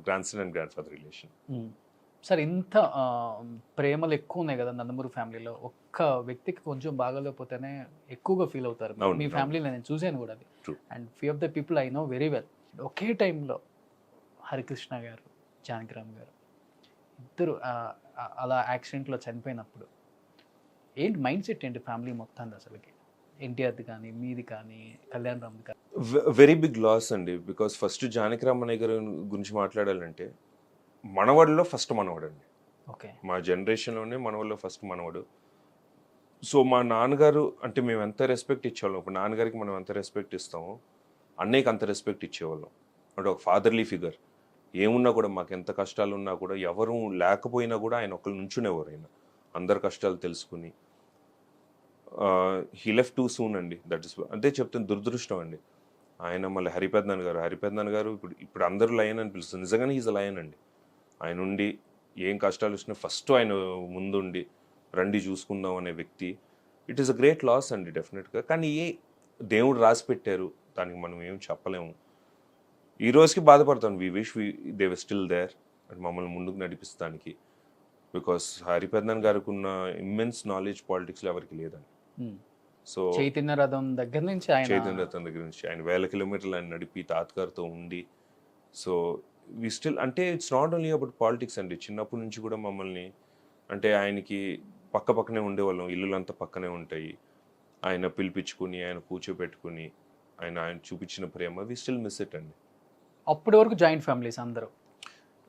grand son and grand father relation. Sir ఇంత ప్రేమలు ఎక్కువ ఉన్నాయి కదా నందమూరి ఫ్యామిలీలో. ఒక్క వ్యక్తికి కొంచెం బాగాలేకపోతేనే ఎక్కువగా ఫీల్ అవుతారు. అవును, మీ అవును. ఫ్యామిలీలో నేను చూశాను కూడా అది. True. And few of the people I know very well. ఒకే టైంలో హరికృష్ణ గారు, జానకిరామ్ గారు ఇద్దరు అలా యాక్సిడెంట్లో చనిపోయినప్పుడు ఏంటి మైండ్ సెట్ ఏంటి ఫ్యామిలీ మొత్తాన్ని అసలుకి? ఎన్టీఆర్ది కానీ, మీది కానీ, కళ్యాణ్ రామ్ది కానీ. వెరీ బిగ్ లాస్ అండి. బికాస్ ఫస్ట్ జానకిరామన్నయ్య గారి గురించి మాట్లాడాలంటే మనవాడిలో ఫస్ట్ మనవాడు అండి. ఓకే. మా జనరేషన్లోనే మనవాడిలో ఫస్ట్ మనవాడు. సో మా నాన్నగారు అంటే మేము ఎంత రెస్పెక్ట్ ఇచ్చేవాళ్ళం, ఇప్పుడు నాన్నగారికి మనం ఎంత రెస్పెక్ట్ ఇస్తామో అన్నయ్యకి అంత రెస్పెక్ట్ ఇచ్చేవాళ్ళం. అంటే ఒక ఫాదర్లీ ఫిగర్. ఏమున్నా కూడా మాకు ఎంత కష్టాలు ఉన్నా కూడా ఎవరు లేకపోయినా కూడా ఆయన ఒకళ్ళు నుంచునేవారు. ఆయన అందరి కష్టాలు తెలుసుకుని. హీ లెఫ్ట్ టూ సూన్ అండి. దట్ ఇస్ అదే చెప్తుంది, దురదృష్టం అండి. ఆయన మళ్ళీ హరిపెద్దన్ గారు ఇప్పుడు అందరూ లయన్ అని పిలుస్తుంది. నిజంగానే ఈజ్ అ లయన్ అండి. ఆయన ఉండి ఏం కష్టాలు వచ్చినా ఫస్ట్ ఆయన ముందుండి రండి చూసుకుందాం అనే వ్యక్తి. It is a great loss అండి డెఫినెట్గా. కానీ దేవుడు రాసి పెట్టారు, దానికి మనం ఏం చెప్పలేము. ఈ రోజుకి బాధపడతాను. We wish they were still there and మమ్మల్ని ముందుకు నడిపిస్తానికి. బికాస్ హరిపెద్దన్ గారికి ఉన్న ఇమ్మెన్స్ నాలెడ్జ్ పాలిటిక్స్లో ఎవరికి లేదండి. సో చైతన్య రథం దగ్గర నుంచి చైతన్య రథం దగ్గర నుంచి ఆయన 1000 కిలోమీటర్లు ఆయన నడిపి తాతగారితో ఉండి. సో వి స్టిల్ అంటే it's not only about politics అండి. చిన్నప్పటి నుంచి కూడా మమ్మల్ని అంటే ఆయనకి పక్కనే ఉండేవాళ్ళం, ఇల్లులంతా పక్కనే ఉంటాయి. ఆయన పిలిపించుకుని ఆయన కూర్చోబెట్టుకుని ఆయన చూపించిన ప్రేమ వి స్టిల్ మిస్ ఇట్ అండి. అప్పటి వరకు జాయింట్ ఫ్యామిలీస్ అందరూ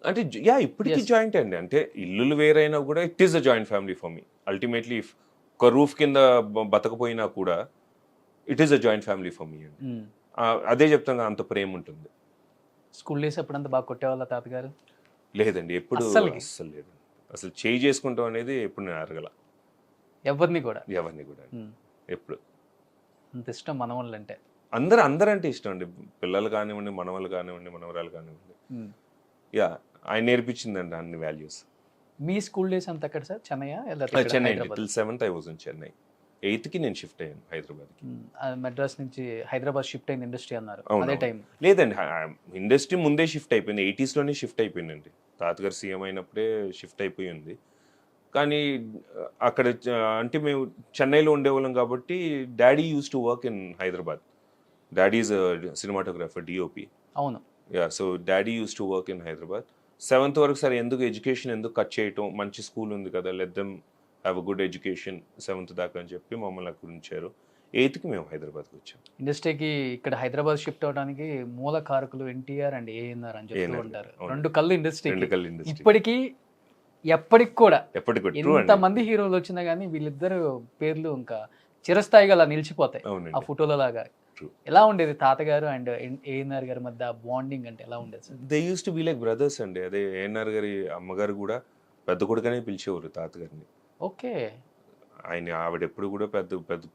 అంటే ఇప్పటికీ జాయింట్ అండి. అంటే ఇల్లులు వేరైనా కూడా it is a joint family for me. Ultimately ఒక రూఫ్ కింద బతకపోయినా కూడా it is a joint family for me అండి. అదే చెప్తాను, అంత ప్రేమ ఉంటుంది. స్కూల్ డేస్ ఎప్పుడంతా బాగా కొట్టేవాళ్ళ తాతగారు? లేదండి, ఎప్పుడు అస్సలు లేదండి. అసలు చేయి చేసుకుంటాం అనేది ఎప్పుడు నేను అరగల ఎవరిని కూడా ఎప్పుడు. అంత ఇష్టం మనవాళ్ళు అంటే? అందరంటే ఇష్టం అండి. పిల్లలు కానివ్వండి, మనవలు కానివ్వండి, మనవరాలు కానివ్వండి. ఆయన నేర్పించిందండి అన్ని వాల్యూస్. మీ స్కూల్ డేస్ అంతా ఎక్కడ సార్? చెన్నై? చెన్నై అండి. Till 7th I was in Chennai. 8th నేను షిఫ్ట్ అయ్యాను హైదరాబాద్కి. మెడ్రాస్ నుంచి హైదరాబాద్ షిఫ్ట్ అయింది ఇండస్ట్రీ అన్నారు. అదే టైం లేదండి, ఇండస్ట్రీ ముందే షిఫ్ట్ అయిపోయింది. 80s లోనే షిఫ్ట్ అయిపోయిందండి. తాతగారు సీఎం అయినప్పుడే షిఫ్ట్ అయిపోయింది. కానీ అక్కడ అంటే మేము చెన్నైలో ఉండేవాళ్ళం కాబట్టి daddy used to work in Hyderabad. Daddy is cinematographer, DOP. అవును. So daddy used to work in Hyderabad. 7th వరకు సరే ఎందుకు ఎడ్యుకేషన్ ఎందుకు కట్ చేయటం, మంచి స్కూల్ ఉంది కదా, let them have a good education 7th దాకా అని చెప్పి మమ్మల్ని అక్కడ ఉంచారు. 8th మేము హైదరాబాద్కి వచ్చాం. ఇండస్ట్రీకి ఇక్కడ హైదరాబాద్ షిఫ్ట్ అవడానికి మూల కారకులు ఎన్టీఆర్ అండ్ ఏఎన్ఆర్ అని చెప్తూ ఉంటారు. రెండు కళ్ళు ఇండస్ట్రీ. ఇప్పటికీ ఎప్పటికి కూడా ఎంతమంది హీరోలు వచ్చినా కానీ వీళ్ళిద్దరు పేర్లు ఇంకా చిరస్థాయిగా అలా నిలిచిపోతాయి ఆ ఫోటోల లాగా. ఎలా ఉండేది తాతగారు అండ్ ఏఎన్ఆర్ గారి మధ్య బాండింగ్ అంటే ఎలా ఉండేది sir? They use to be like brothers అండి. అదే ఏఎన్ఆర్ గారి అమ్మగారు కూడా పెద్ద కొడుకనే పిలిచేవారు తాతగారిని. ఓకే. ఆవిడ ఎప్పుడు కూడా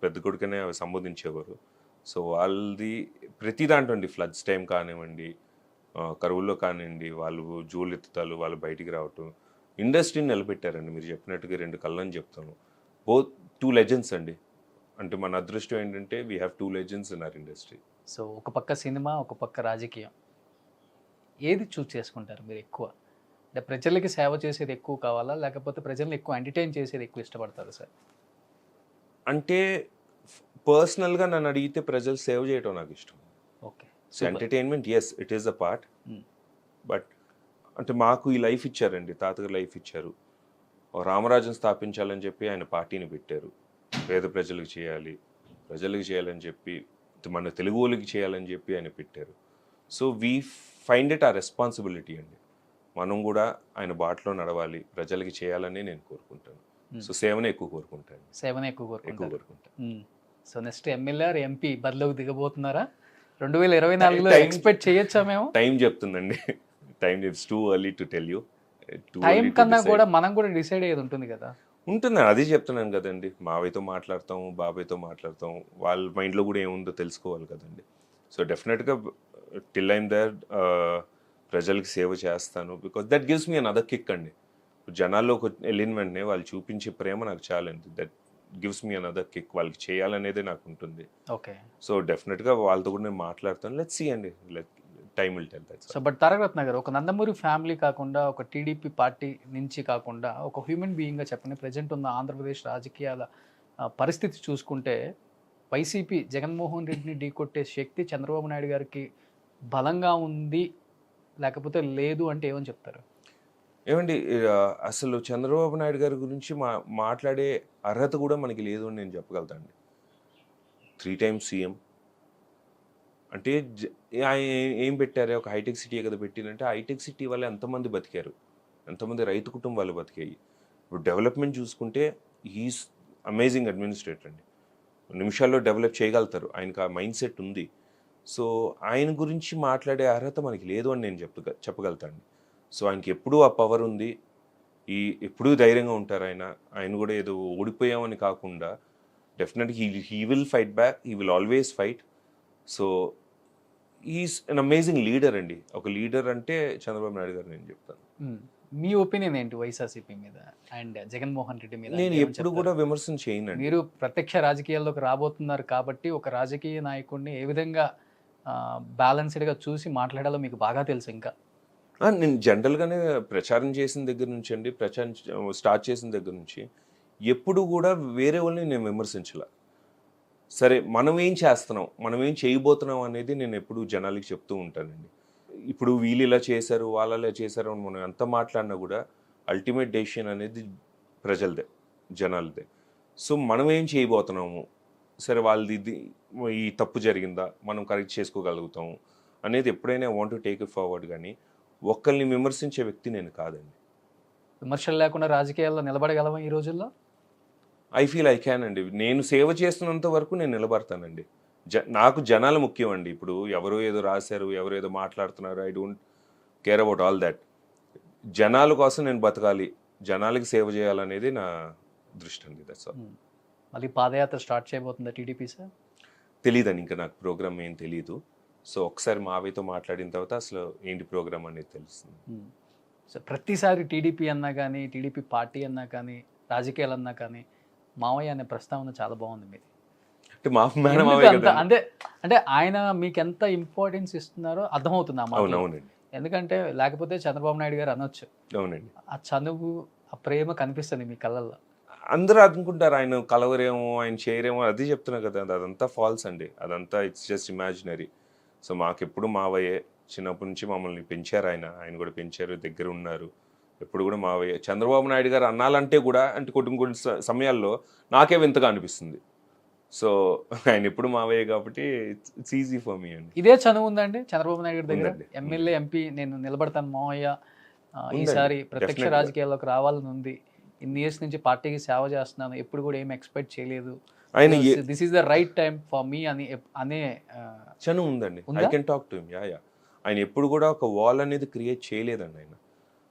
పెద్ద కొడుకనే సంబోధించేవారు. సో వాళ్ళది ప్రతి దాంట్లో అండి, ఫ్లడ్స్ టైం కానివ్వండి, కరువుల్లో కానివ్వండి, వాళ్ళు జూలు ఎత్తుతాలు, వాళ్ళు బయటికి రావటం, ఇండస్ట్రీని నిలబెట్టారండి. మీరు చెప్పినట్టుగా 2 కళ్ళని చెప్తాను. బోత్ 2 లెజెండ్స్ అండి. అంటే మన అదృష్టం ఏంటంటే we have 2 legends in our industry. So ఒక పక్క సినిమా, ఒక పక్క రాజకీయం, ఏది చూస్ చేసుకుంటారు మీరు ఎక్కువ? అంటే ప్రజలకి సేవ చేసేది ఎక్కువ కావాలా, లేకపోతే ప్రజల్ని ఎక్కువ ఎంటర్టైన్ చేసేది ఎక్కువ ఇష్టపడతారు సార్? అంటే పర్సనల్గా నన్ను అడిగితే ప్రజలు సేవ్ చేయటం నాకు ఇష్టం. Okay. So entertainment is it is a part, but అంటే మాకు ఈ లైఫ్ ఇచ్చారండి, తాతగారు లైఫ్ ఇచ్చారు. రామరాజ్యం స్థాపించాలని చెప్పి ఆయన పార్టీని పెట్టారు. పేద ప్రజలకు చేయాలని చెప్పి, మన తెలుగు వాళ్ళకి చేయాలని చెప్పి ఆయన పెట్టారు. సో వీ ఫైండ్ ఇట్ ఆ రెస్పాన్సిబిలిటీ అండి. మనం కూడా ఆయన బాటలో నడవాలి, ప్రజలకి చేయాలని నేను కోరుకుంటాను. సో సేవనే ఎక్కువ కోరుకుంటాను. సో నెక్స్ట్ ఎమ్మెల్యే ఎంపీ బరిలోకి దిగబోతున్నారా 2024లో? ఎక్స్పెక్ట్ చేయొచ్చా మేము? టైం చెప్తుందండి. Time it's too early to tell you. Time కన్నా కూడా మనం కూడా డిసైడ్ అయ్యేది ఉంటుంది కదా. ఉంటుంది, అదే చెప్తున్నాను కదండి. మావయ్యతో మాట్లాడతాం, బాబాయ్తో మాట్లాడతాం, వాళ్ళ మైండ్లో కూడా ఏముందో తెలుసుకోవాలి కదండి. సో డెఫినెట్గా టిల్ ఐమ్ దేర్ ప్రజలకి సేవ చేస్తాను. Because that gives me another kick అండి. జనాల్లోకి వెళ్ళిన వెంటనే వాళ్ళు చూపించే ప్రేమ నాకు చాలండి. That gives me another kick. వాళ్ళకి చేయాలనేదే నాకు ఉంటుంది. ఓకే. సో డెఫినెట్గా వాళ్ళతో కూడా నేను మాట్లాడతాను. లెట్స్ సీ అండి, time will tell that. So but Tarakaratna గారు, ఒక నందమూరి ఫ్యామిలీ కాకుండా, ఒక టీడీపీ పార్టీ నుంచి కాకుండా, ఒక హ్యూమన్ బీయింగ్గా చెప్పండి, ప్రజెంట్ ఉన్న ఆంధ్రప్రదేశ్ రాజకీయాల పరిస్థితి చూసుకుంటే వైసీపీ జగన్మోహన్ రెడ్డిని ఢీకొట్టే శక్తి చంద్రబాబు నాయుడు గారికి బలంగా ఉంది, లేకపోతే లేదు అంటే ఏమని చెప్తారు? ఏమండి, అసలు చంద్రబాబు నాయుడు గారి గురించి మాట్లాడే అర్హత కూడా మనకి లేదు అని నేను చెప్పగలుగుతాను. 3 times సీఎం అంటే ఆయన ఏం పెట్టారు? ఒక హైటెక్ సిటీ కదా పెట్టినంటే, హైటెక్ సిటీ వల్ల ఎంతమంది బతికారు, ఎంతమంది రైతు కుటుంబాలు బతికాయి. ఇప్పుడు డెవలప్మెంట్ చూసుకుంటే హీస్ అమేజింగ్ అడ్మినిస్ట్రేటర్ అండి. నిమిషాల్లో డెవలప్ చేయగలుగుతారు, ఆయనకు ఆ మైండ్ సెట్ ఉంది. సో ఆయన గురించి మాట్లాడే అర్హత మనకి లేదు అని నేను చెప్పగలుగుతాను. సో ఆయనకి ఎప్పుడూ ఆ పవర్ ఉంది, ఎప్పుడూ ధైర్యంగా ఉంటారు ఆయన కూడా ఏదో ఓడిపోయామని కాకుండా డెఫినెట్గా he will fight back, he will always fight. So is an amazing leader అండి. ఒక లీడర్ అంటే చంద్రబాబు నాయుడు గారు నేను చెప్తాను. మీ ఒపీనియన్ ఏంటి వైఎస్ఆర్సీపీ మీద అండ్ జగన్మోహన్ రెడ్డి మీద? నేను ఎప్పుడు కూడా విమర్శన చేయనండి. మీరు ప్రత్యక్ష రాజకీయాల్లోకి రాబోతున్నారు కాబట్టి ఒక రాజకీయ నాయకుడిని ఏ విధంగా బ్యాలెన్స్డ్గా చూసి మాట్లాడాలో మీకు బాగా తెలుసు. ఇంకా నేను జనరల్గానే ప్రచారం చేసిన దగ్గర నుంచి అండి, ప్రచారం స్టార్ట్ చేసిన దగ్గర నుంచి ఎప్పుడు కూడా వేరే వాళ్ళని నేను విమర్శించాల. సరే, మనం ఏం చేస్తున్నాం, మనం ఏం చేయబోతున్నాం అనేది నేను ఎప్పుడు జనాలకి చెప్తూ ఉంటానండి. ఇప్పుడు వీళ్ళు ఇలా చేశారు, వాళ్ళు ఇలా చేశారు అని మనం ఎంత మాట్లాడినా కూడా అల్టిమేట్ డెసిషన్ అనేది ప్రజలదే, జనాలదే. సో మనం ఏం చేయబోతున్నాము, సరే వాళ్ళది ఈ తప్పు జరిగిందా, మనం కరెక్ట్ చేసుకోగలుగుతాము అనేది ఎప్పుడైనా want to take it forward. కానీ ఒక్కరిని విమర్శించే వ్యక్తి నేను కాదండి. విమర్శలు లేకుండా రాజకీయాల్లో నిలబడగలమా ఈ రోజుల్లో? ఐ ఫీల్ ఐ క్యాన్ అండి. నేను సేవ చేస్తున్నంత వరకు నేను నిలబడతానండి. నాకు జనాలు ముఖ్యం అండి. ఇప్పుడు ఎవరు ఏదో రాశారు, ఎవరు ఏదో మాట్లాడుతున్నారు, I don't care about all that. జనాల కోసం నేను బతకాలి, జనాలకి సేవ చేయాలనేది నా దృష్టి అండి. That's all. మళ్ళీ పాదయాత్ర స్టార్ట్ చేయబోతుందా టీడీపీ సార్? తెలియదండి, ఇంకా నాకు ప్రోగ్రామ్ ఏం తెలియదు. సో ఒకసారి మావయ్యతో మాట్లాడిన తర్వాత అసలు ఏంటి ప్రోగ్రామ్ అనేది తెలుస్తుంది. సో ప్రతిసారి టీడీపీ అన్నా కానీ, టీడీపీ పార్టీ అన్నా కానీ, రాజకీయాలు అన్నా కానీ మావయ్య అనే ప్రస్తావన చాలా బాగుంది మీది. అంటే మా మేడం మావయ్య కదా. అంటే ఆయన మీకు ఎంత ఇంపార్టెన్స్ ఇస్తున్నారో అర్థమవుతుంది ఆ మాట. అవునవునండి. ఎందుకంటే లేకపోతే చంద్రబాబు నాయుడు గారు అనొచ్చు, అవునండి, ఆ చనువు, ఆ ప్రేమ కనిపిస్తుంది మీ కళ్ళల్లో. అందరూ అనుకుంటారు ఆయన కలవరేమో, ఆయన చేయరేమో, అది చెప్తున్నా కదా, అదంతా ఫాల్స్ అండి, అదంతా ఇట్స్ జస్ట్ ఇమాజినరీ. సో మాకెప్పుడు మావయ్యే, చిన్నప్పటి నుంచి మమ్మల్ని పెంచారు ఆయన కూడా పెంచారు, దగ్గర ఉన్నారు. ఎప్పుడు కూడా మావయ్య. చంద్రబాబు నాయుడు గారు అన్నాలంటే కూడా అంటే కొన్ని సమయాల్లో నాకే వింతగా అనిపిస్తుంది. సో ఆయన ఎప్పుడు మావయ్య కాబట్టి ఇట్స్ ఈజీ ఫర్ మీ అండి. ఇదే చనువు ఉందండి చంద్రబాబు నాయుడు గారి దగ్గర? ఎమ్మెల్యే, ఎంపీ నేను నిలబడతాను మావయ్య, ఈసారి ప్రత్యక్ష రాజకీయాల్లోకి రావాలని ఉంది, ఇన్ని ఇయర్స్ నుంచి పార్టీకి సేవ చేస్తున్నాను, ఎప్పుడు కూడా ఏం ఎక్స్పెక్ట్ చేయలేదు, this is the right time for me అనే చనువు ఉందండి. I can talk to him. Yeah. ఆయన ఎప్పుడు కూడా ఒక వాల్ అనేది క్రియేట్ చేయలేదండి.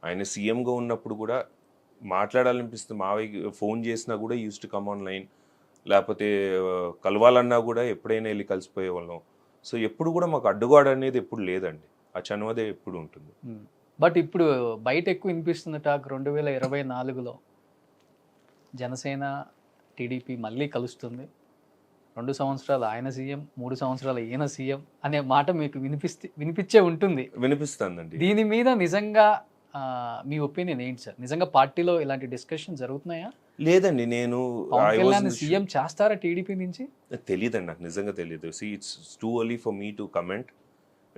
ఆయన సీఎంగా ఉన్నప్పుడు కూడా మాట్లాడాలనిపిస్తుంది, మావయ్య ఫోన్ చేసినా కూడా use to come on line, లేకపోతే కలవాలన్నా కూడా ఎప్పుడైనా వెళ్ళి కలిసిపోయే వాళ్ళం. సో ఎప్పుడు కూడా మాకు అడ్డుగోడ అనేది ఎప్పుడు లేదండి, ఆ చనువదే ఎప్పుడు ఉంటుంది. బట్ ఇప్పుడు బయట ఎక్కువ వినిపిస్తున్న టాక్ 2024లో జనసేన టీడీపీ మళ్ళీ కలుస్తుంది, 2 సంవత్సరాలు ఆయన సీఎం, 3 సంవత్సరాలు ఈయన సీఎం అనే మాట మీకు వినిపించే ఉంటుంది. వినిపిస్తుందండి. దీని మీద నిజంగా మీ ఒపీనియన్ ఏంటి సార్? నిజంగా పార్టీలో ఇలాంటి డిస్కషన్ జరుగుతున్నాయా? లేదండి, నేను సీఎం చేస్తారా టీడీపీ నుంచి? తెలియదండి, నాకు నిజంగా తెలియదు. It's too early for me to comment.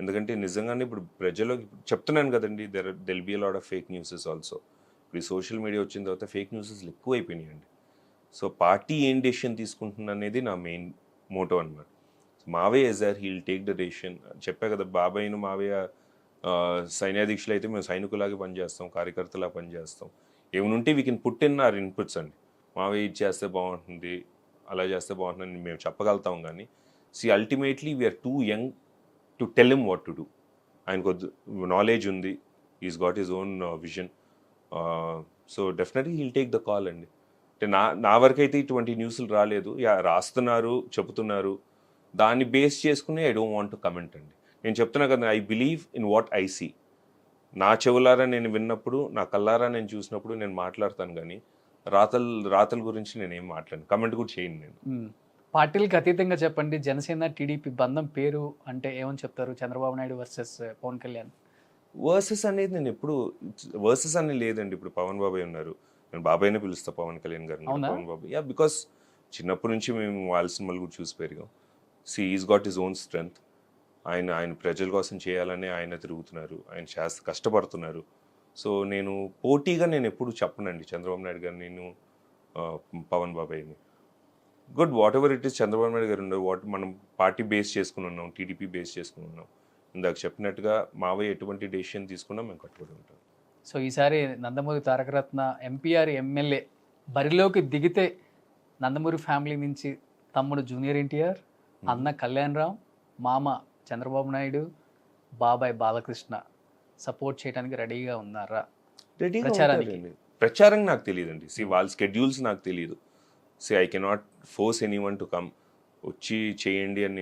ఎందుకంటే నిజంగానే ఇప్పుడు ప్రజలు చెప్తున్నాను కదండి, there be a lot of fake newses also. ఇప్పుడు ఈ సోషల్ మీడియా వచ్చిన తర్వాత ఫేక్ న్యూసెస్ ఎక్కువ అయిపోయినాయండి. సో పార్టీ ఏం డెసిషన్ తీసుకుంటుంది అనేది నా మెయిన్ మోటో అనమాట. మావయ్య sir heal take the decision. చెప్పా కదా, బాబాయ్ను మావయ్య సైన్యాధీక్షులు అయితే మేము సైనికులాగా పనిచేస్తాం, కార్యకర్తలా పనిచేస్తాం. ఏమనుంటే we can put in our inputs అండి. మావయ్య ఇది చేస్తే బాగుంటుంది, అలా చేస్తే బాగుంటుందని మేము చెప్పగలుగుతాం. కానీ ultimately we are too young to tell him what to do. ఆయనకు నాలెడ్జ్ ఉంది, is got his own vision. So definitely he'll take the call అండి. అంటే నా వరకు అయితే ఇటువంటి న్యూస్లు రాలేదు. రాస్తున్నారు, చెబుతున్నారు, దాన్ని బేస్ చేసుకుని I don't want to comment అండి. నేను చెప్తున్నా కదా, I believe in what I see. నా చెవులారా నేను విన్నప్పుడు, నా కళ్ళారా నేను చూసినప్పుడు నేను మాట్లాడతాను. కానీ రాతల గురించి నేను ఏం మాట్లాడను, కమెంట్ కూడా చేయను నేను. పార్టీలకు అతీతంగా చెప్పండి, జనసేన టీడీపీ బంధం పేరు అంటే ఏమని చెప్తారు? చంద్రబాబు నాయుడు వర్సెస్ పవన్ కళ్యాణ్. వర్సెస్ అనేది నేను ఎప్పుడు వర్సెస్ అని లేదండి. ఇప్పుడు పవన్ బాబాయ్ ఉన్నారు, నేను బాబాయ్నే పిలుస్తా పవన్ కళ్యాణ్ గారిని. అవునా? పవన్ బాబాయ్, యా, బికాస్ చిన్నప్పటి నుంచి మేము వాళ్ళ సినిమాలు కూడా చూసి పెరిగాం. Is got his own strength. ఆయన ప్రజల కోసం చేయాలని ఆయన తిరుగుతున్నారు, ఆయన కష్టపడుతున్నారు. సో నేను పోటీగా నేను ఎప్పుడు చెప్పనండి చంద్రబాబు నాయుడు గారిని, నేను పవన్ బాబాయ్ని. Good, whatever it is, Chandrababu Naidu గారు ఉన్నారు, మనం పార్టీ బేస్ చేసుకుని ఉన్నాం, టీడీపీ బేస్ చేసుకుని ఉన్నాం. ఇందాక చెప్పినట్టుగా మావయ్య ఎటువంటి డెసిషన్ తీసుకున్నా మేము కట్టుబడి ఉంటాం. సో ఈసారి నందమూరి తారకరత్న ఎంపీఆర్ ఎమ్మెల్యే బరిలోకి దిగితే నందమూరి ఫ్యామిలీ నుంచి తమ్ముడు జూనియర్ ఎన్టీఆర్, అన్న కళ్యాణ్ రామ్, మామ చంద్రబాబు నాయుడు, బాబాయ్ బాలకృష్ణ సపోర్ట్ చేయడానికి రెడీగా ఉన్నారా? ప్రచారం నాకు తెలియదండి. వాళ్ళ స్కెడ్యూల్స్ నాకు తెలియదు. I cannot force any one to come, వచ్చి చేయండి అని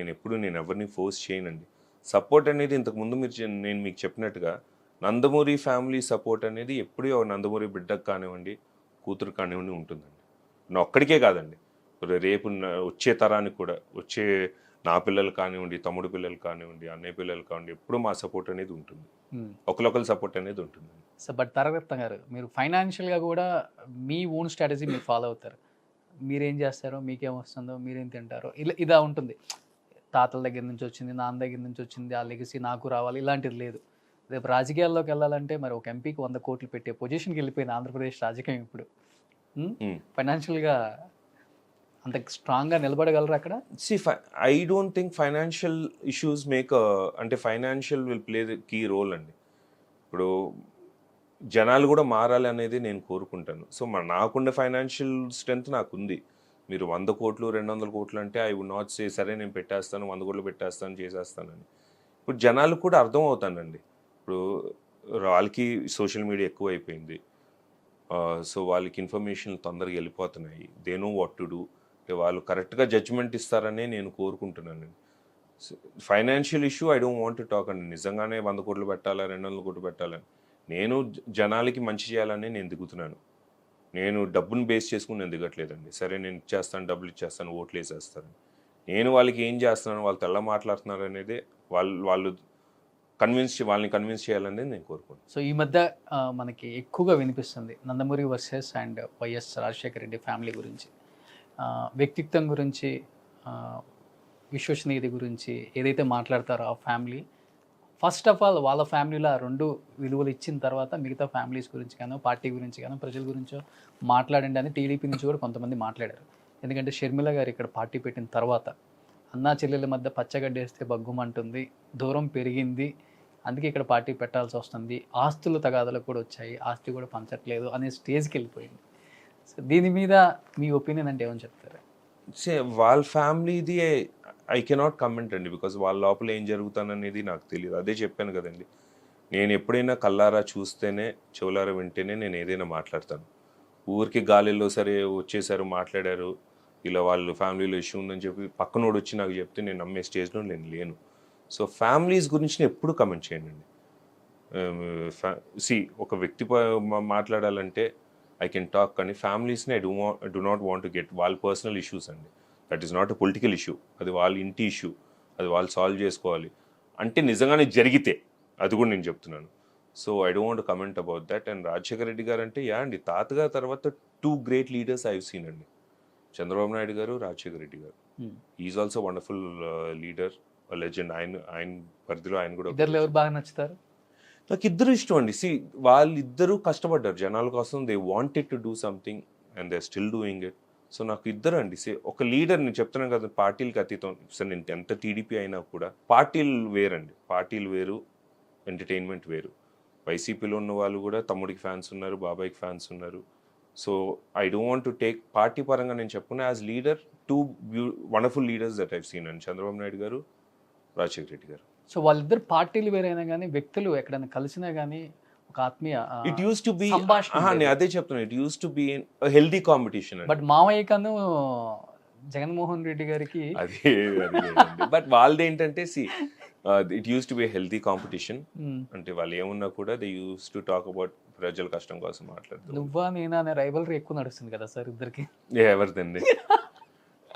నేను ఎవరిని ఫోర్స్ చేయనండి. సపోర్ట్ అనేది ఇంతకుముందు నేను మీకు చెప్పినట్టుగా నందమూరి ఫ్యామిలీ సపోర్ట్ అనేది ఎప్పుడూ నందమూరి బిడ్డకు కానివ్వండి, కూతురు కానివ్వండి ఉంటుందండి. నా ఒక్కడికే కాదండి, రేపు వచ్చే తరానికి కూడా, వచ్చే నా పిల్లలు కానివ్వండి, తమ్ముడు పిల్లలు కానివ్వండి, అన్నయ్య పిల్లలు కానివ్వండి, ఎప్పుడూ మా సపోర్ట్ అనేది ఉంటుంది, ఒకరికొకరి సపోర్ట్ అనేది ఉంటుంది. సో బట్ తారకరత్న గారు, మీరు ఫైనాన్షియల్గా కూడా మీ ఓన్ స్ట్రాటజీ మీరు ఫాలో అవుతారు. మీరేం చేస్తారో, మీకేం వస్తుందో, మీరేం తింటారో, ఇదా ఉంటుంది. తాతల దగ్గర నుంచి వచ్చింది, నాన్న దగ్గర నుంచి వచ్చింది, ఆ లెగసీ నాకు రావాలి, ఇలాంటిది లేదు. రేపు రాజకీయాల్లోకి వెళ్ళాలంటే మరి ఒక ఎంపీకి 100 కోట్లు పెట్టే పొజిషన్కి వెళ్ళిపోయింది ఆంధ్రప్రదేశ్ రాజకీయం ఇప్పుడు. ఫైనాన్షియల్గా అంత స్ట్రాంగ్గా నిలబడగలరు అక్కడ? I don't think financial issues అంటే financial will play the key role అండి. ఇప్పుడు జనాలు కూడా మారాలి అనేది నేను కోరుకుంటాను. సో నాకుండే ఫైనాన్షియల్ స్ట్రెంగ్త్ నాకుంది. మీరు 100 కోట్లు 200 కోట్లు అంటే ఐ వుడ్ నాట్ సే సరే నేను పెట్టేస్తాను, 100 కోట్లు పెట్టేస్తాను, చేసేస్తానని. ఇప్పుడు జనాలకు కూడా అర్థం అవుతానండి. ఇప్పుడు వాళ్ళకి సోషల్ మీడియా ఎక్కువ అయిపోయింది. సో వాళ్ళకి ఇన్ఫర్మేషన్ తొందరగా వెళ్ళిపోతున్నాయి. They know what to do. వాళ్ళు కరెక్ట్గా జడ్జ్మెంట్ ఇస్తారనే నేను కోరుకుంటున్నాను. Financial issue I don't want to talk అండి. నిజంగానే 100 కోట్లు పెట్టాలా, 200 కోట్లు పెట్టాలని, నేను జనాలకి మంచి చేయాలని నేను దిగుతున్నాను. నేను డబ్బును బేస్ చేసుకుని నేను దిగట్లేదండి. సరే నేను ఇచ్చేస్తాను, డబ్బులు ఇచ్చేస్తాను, ఓట్లు వేసేస్తాను. నేను వాళ్ళకి ఏం చేస్తున్నాను, వాళ్ళు తెల్ల మాట్లాడుతున్నారు అనేది వాళ్ళని కన్విన్స్ చేయాలనేది నేను కోరుకుంటున్నాను. సో ఈ మధ్య మనకి ఎక్కువగా వినిపిస్తుంది Nandamuri versus and YS Rajasekhara Reddy family గురించి, వ్యక్తిత్వం గురించి, విశ్వసనీయత గురించి ఏదైతే మాట్లాడతారో ఆ ఫ్యామిలీ. ఫస్ట్ ఆఫ్ ఆల్ వాళ్ళ ఫ్యామిలీలో 2 విలువలు ఇచ్చిన తర్వాత మిగతా ఫ్యామిలీస్ గురించి కానీ, పార్టీ గురించి కానీ, ప్రజల గురించో మాట్లాడండి అని టీడీపీ నుంచి కూడా కొంతమంది మాట్లాడారు. ఎందుకంటే షర్మిల గారు ఇక్కడ పార్టీ పెట్టిన తర్వాత అన్నా చెల్లెల మధ్య పచ్చగడ్డేస్తే బగ్గుమంటుంది, దూరం పెరిగింది, అందుకే ఇక్కడ పార్టీ పెట్టాల్సి వస్తుంది, ఆస్తుల తగాదాలు కూడా వచ్చాయి, ఆస్తి కూడా పంచట్లేదు అనే స్టేజ్కి వెళ్ళిపోయింది. సో దీని మీద మీ ఒపీనియన్ అంటే ఏమని చెప్తారు? వాళ్ళ ఫ్యామిలీది ఐ కెనాట్ కమెంట్ అండి, బికాజ్ వాళ్ళ లోపల ఏం జరుగుతాననేది నాకు తెలియదు. అదే చెప్పాను కదండి, నేను ఎప్పుడైనా కల్లారా చూస్తేనే, చెవులారా వింటేనే నేను ఏదైనా మాట్లాడతాను. ఊరికి గాలిలో సరే వచ్చేసారు, మాట్లాడారు, ఇలా వాళ్ళ ఫ్యామిలీలో ఇష్యూ ఉందని చెప్పి పక్కనోడు వచ్చి నాకు చెప్తే నేను నమ్మే స్టేజ్లో నేను లేను. సో ఫ్యామిలీస్ గురించి నేను ఎప్పుడు కమెంట్ చేయనండి. ఒక వ్యక్తి మాట్లాడాలంటే ఐ కెన్ టాక్, కానీ ఫ్యామిలీస్ని I do not want to get వాళ్ళ పర్సనల్ ఇష్యూస్ అండి. That is not a political issue, అది వాళ్ళ ఇంటి ఇష్యూ, అది వాళ్ళు సాల్వ్ చేసుకోవాలి. అంటే నిజంగానే జరిగితే అది కూడా నేను చెప్తున్నాను. So I don't want comment about that. And Rajasekhara Reddy గారు అంటే అండి, తాతగారు తర్వాత 2 great leaders I have seen అండి, చంద్రబాబు నాయుడు గారు, రాజశేఖర రెడ్డి గారు. Is also wonderful leader, legend. ఆయన పరిధిలో ఆయన కూడా. ఇద్దరు ఎవరు బాగా నచ్చుతారు? నాకు ఇద్దరు ఇష్టం అండి. వాళ్ళిద్దరూ కష్టపడ్డారు జనాల కోసం. They wanted to do something and they still doing it. So నాకు ఇద్దరు అండి. ఒక లీడర్, నేను చెప్తున్నాను కదా, పార్టీలకు అతీతం. సార్ నేను ఎంత టీడీపీ అయినా కూడా పార్టీలు వేరండి, పార్టీలు వేరు, ఎంటర్టైన్మెంట్ వేరు. వైసీపీలో ఉన్న వాళ్ళు కూడా తమ్ముడికి ఫ్యాన్స్ ఉన్నారు, బాబాయ్కి ఫ్యాన్స్ ఉన్నారు. So I don't want to take party పరంగా నేను చెప్పుకున్నా. As leader 2 wonderful leaders that I've seen అండి, చంద్రబాబు నాయుడు గారు, రాజశేఖర రెడ్డి గారు. సో వాళ్ళిద్దరు పార్టీలు వేరైనా కానీ వ్యక్తులు ఎక్కడైనా కలిసినా కానీ ఒక ఆత్మీయ ఇట్ యూస్ టు బి, నేను అదే చెప్తున్నాను, it use to be healthy competition. But మామయ్య కను జగన్మోహన్ రెడ్డి గారికి అదే బట్ వాళ్ళది ఏంటంటే it use to be healthy competition. అంటే వాళ్ళు ఏమున్నా కూడా they use to talk about ప్రజల కష్టం కోసం మాట్లాడుతారు. నువ్వా నేనా అనే రైవలరీ ఎక్కువ నడుస్తుంది కదా సార్ ఇద్దరికి. ఎవరిదండి?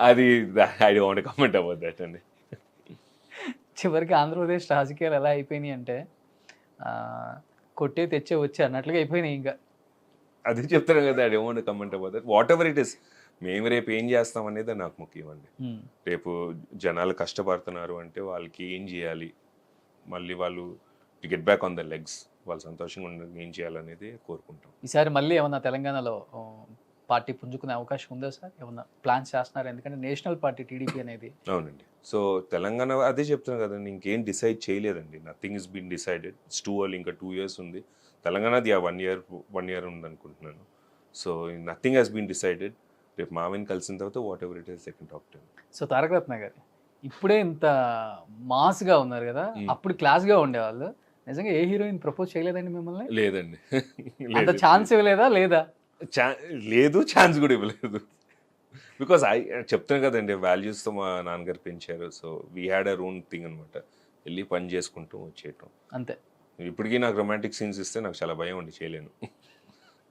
అది I don't comment about that అండి. చివరికి ఆంధ్రప్రదేశ్ రాజకీయాలు ఎలా అయిపోయినాయి అంటే కొట్టే తెచ్చే వచ్చే అన్నట్లుగా అయిపోయినాయి ఇంకా. అది చెప్తాను కదా, I don't comment about that. What ever it is, మేము రేపు ఏం చేస్తాం అనేది నాకు ముఖ్యం అండి. రేపు జనాలు కష్టపడుతున్నారు అంటే వాళ్ళకి ఏం చేయాలి, మళ్ళీ వాళ్ళు get back on the legs, వాళ్ళు సంతోషంగా ఉండడానికి ఏం చేయాలనేది కోరుకుంటాం. ఈసారి మళ్ళీ ఏమన్నా తెలంగాణలో పార్టీ పుంజుకునే అవకాశం ఉందా సార్? ఏమన్నా ప్లాన్స్ చేస్తున్నారు? ఎందుకంటే నేషనల్ పార్టీ టీడీపీ అనేది. అవునండి. సో తెలంగాణ అదే చెప్తున్నాను కదండి, ఇంకేం డిసైడ్ చేయలేదండి. Nothing is been decided. It's too early, ఇంకా 2 years ఉంది. తెలంగాణది 1 year ఉంది అనుకుంటున్నాను. So nothing has been decided. రేపు మావిని కలిసిన తర్వాత whatever it is second talk time. So Taraka Ratna గారు ఇప్పుడే ఇంత మాస్గా ఉన్నారు కదా, అప్పుడు క్లాస్గా ఉండేవాళ్ళు. నిజంగా ఏ హీరోయిన్ ప్రపోజ్ చేయలేదండి మిమ్మల్ని? లేదండి. అంత ఛాన్స్ ఇవ్వలేదా? లేదా లేదు, ఛాన్స్ కూడా ఇవ్వలేదు. బికాస్ చెప్తాను కదండి, వాల్యూస్తో మా నాన్నగారు పెంచారు. So we had a own thing అనమాట. వెళ్ళి పని చేసుకుంటూ వచ్చేయటం అంతే. ఇప్పటికీ నాకు రొమాంటిక్ సీన్స్ ఇస్తే నాకు చాలా భయం అండి, చేయలేను.